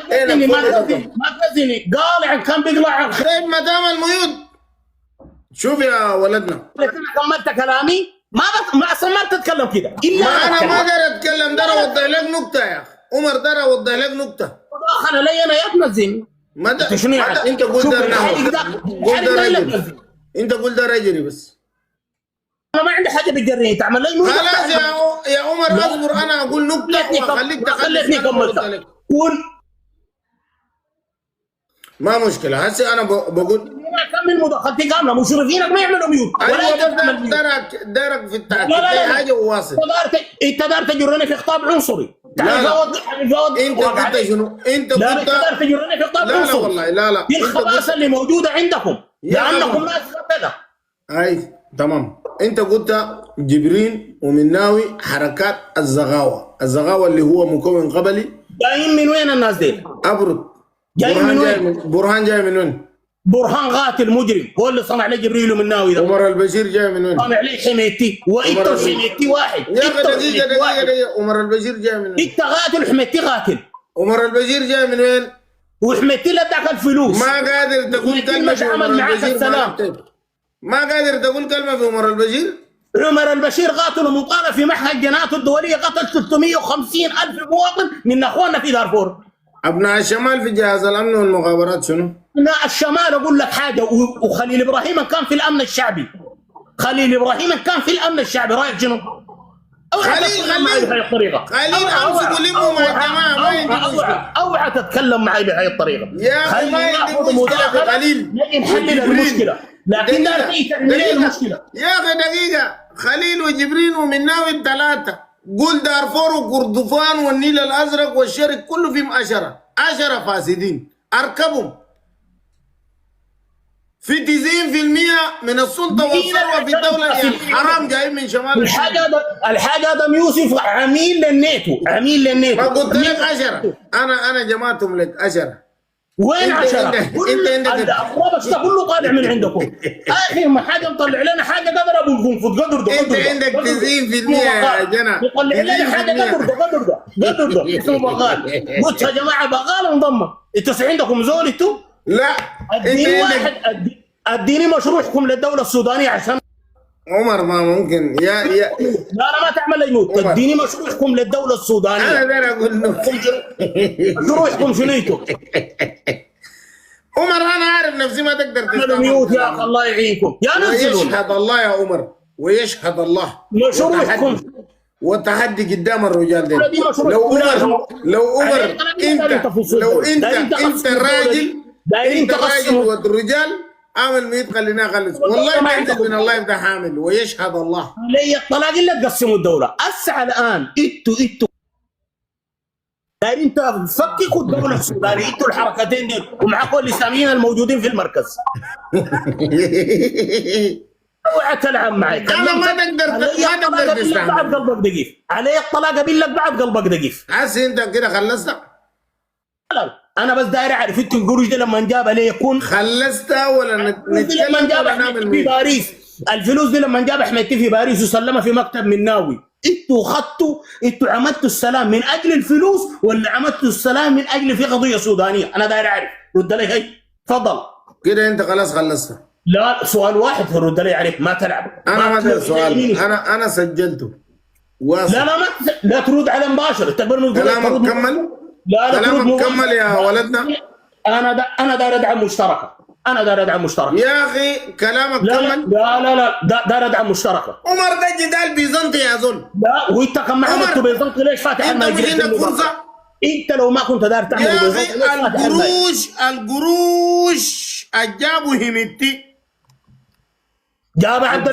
تزني قالع كان بيقلع. طيب ما دام الميود، شوف يا ولدنا، انا كملت كلامي ما اصلا ما تتكلم كده الا ما انا ما اقدر اتكلم. ده اوضح لك نقطه يا اخي عمر، ده اوضح لك نقطه. انا لي انا يا تنزل. ما ده شنو يعني؟ انت قلت ده رجل، انت قلت ده رجلي بس انا ما عندي حاجه بتجريني تعمل لي نقطه. خلاص يا عمر اصبر، انا اقول نقطه واخليك خليتني كملت. قول ما مشكله. هسه انا بقول كم من مداخلتي كامله مشرفينك ما يعملوا ميوت ولا انت تعمل ميوت. درك في التعقيد اي حاجه وواصل. انت دار تجرني في خطاب عنصري. انت قلت شنو؟ انت قلت دار تجرني في خطاب عنصري. لا والله لا دي الخباثه اللي موجوده عندكم لانكم ناس قتله. اي تمام. انت قلت جبرين ومناوي حركات الزغاوه اللي هو مكون قبلي. جايين من وين الناس دي؟ ابرد. جاي من وين؟ برهان جاي من وين؟ برهان قاتل مجرم هو اللي صنع لي جبريل مناوي ده، عمر البشير جاي من وين؟ صنع لي حميتي وانت حميتي واحد. يا اخي دقيقة عمر البشير جاي من وين؟ انت قاتل وحميتي قاتل. عمر البشير جاي من وين؟ وحميتي له اداك الفلوس. ما قادر تقول كلمة في عمر البشير. ما قادر تقول كلمة في عمر البشير. عمر البشير قاتل ومطالب في محكمة الجنايات الدولية، قتل 350,000 مواطن من اخواننا في دارفور. ابناء الشمال في جهاز الامن والمخابرات شنو؟ ابناء الشمال اقول لك حاجه، وخليل ابراهيم كان في الامن الشعبي. خليل ابراهيم كان في الامن الشعبي، رايك شنو؟ خليل بهي الطريقه. امسكوا لموا مع الجماعه ما عندي مشكله. اوعى تتكلم معي بهي الطريقه. يا اخي ما عندي مشكله في خليل. نحلل المشكله، لكن لا تعمل المشكله. يا اخي دقيقه، خليل وجبرين ومناوي الثلاثه، قول دارفور وكردفان والنيل الازرق والشرق كله فيهم 10 فاسدين، اركبهم. في 90% من السلطه والثروه في الدوله حرام جايين من شمال. الحاجه ادم يوسف عميل للناتو، عميل للناتو. ما قلت لك 10، انا جمعتهم لك 10. وين 10؟ انت الربش ده كله طالع من عندكم. اخر ما حاجه مطلع لنا حاجه قدر ابو القنفذ قدر ده. انت عندك 90% يا جنى. مطلع لنا حاجه قدر ده اسمه بغال. قلت يا جماعه بغال انضم. انتوا عندكم زول انتوا؟ لا اديني واحد، اديني مشروعكم للدوله السودانيه عشان عمر ما ممكن يا لا ما تعمل لي موت. اديني مشروعكم للدوله السودانيه. انا داير اقول له مشروعكم شنو؟ عمر انا عارف نفسي ما تقدر تعمل ميوت يا اخي الله يعينكم يا نزلوا. ويشهد الله يا عمر، ويشهد الله مشروعكم وتحدي قدام الرجال دي. لو عمر انت الراجل، انت الراجل والرجال عامل ميت خلينا خلص. والله ما عندك من الله يبدا حامل ويشهد الله. ليه الطلاق الا تقسموا الدوله. اسعى الان انتوا دايرين تفككوا الدوله السودانيه، انتوا الحركتين دي ومعكم الاسلاميين الموجودين في المركز. اوعى تلعب معي. انا ما تقدر تستحمل. بعد قلبك دقيف علي الطلاق اقول لك بعد قلبك دقيف. هسه انت كده خلصت؟ انا بس داير اعرف انت القروش دي لما جاب عليه يكون خلصتها ولا نتكلم ولا نعمل في باريس. الفلوس دي لما جاب احمدتي في باريس وسلمها في مكتب مناوي، انتوا عملتوا السلام من اجل الفلوس ولا عملتوا السلام من اجل في قضيه سودانيه؟ انا داير اعرف. رد لي هي تفضل. كده انت خلاص خلصتها. لا سؤال واحد ترد لي عليه، ما تلعب. انا ما ادري سؤال، انا سجلته واصل. لا ترد على مباشر. كلامك كمل. لا كلامك كمل يا ولدنا. انا داير ادعم مشتركه. يا اخي كلامك كمل. لا داير ادعم مشتركه. عمر ده جدال بيزنطي يا زول. لا وانت كم عملت بيزنطي ليش فاتح انت مش عندك فرصه؟ انت لو ما كنت داير تعمل يا اخي القروش جابوا همتي، جاب عبد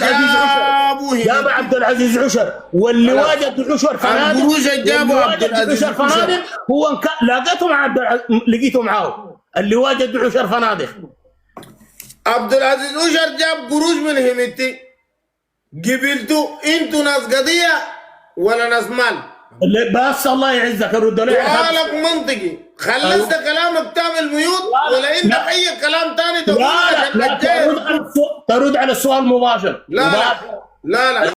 العزيز عشر واللي واجد عشر فنادق. القروش جابوا عبد العزيز عشر فنادق هو لقيته مع لقيته معاه اللي واجد عشر فنادق. عبد العزيز عشر جاب قروش من همتي، قبلتوا انتوا ناس قضيه ولا ناس مال؟ بس الله يعزك الرد عليه. سؤالك منطقي. خلصت كلامك تعمل ميوت ولا انت اي كلام ثاني تقول؟ لا ترد على السؤال مباشر. لا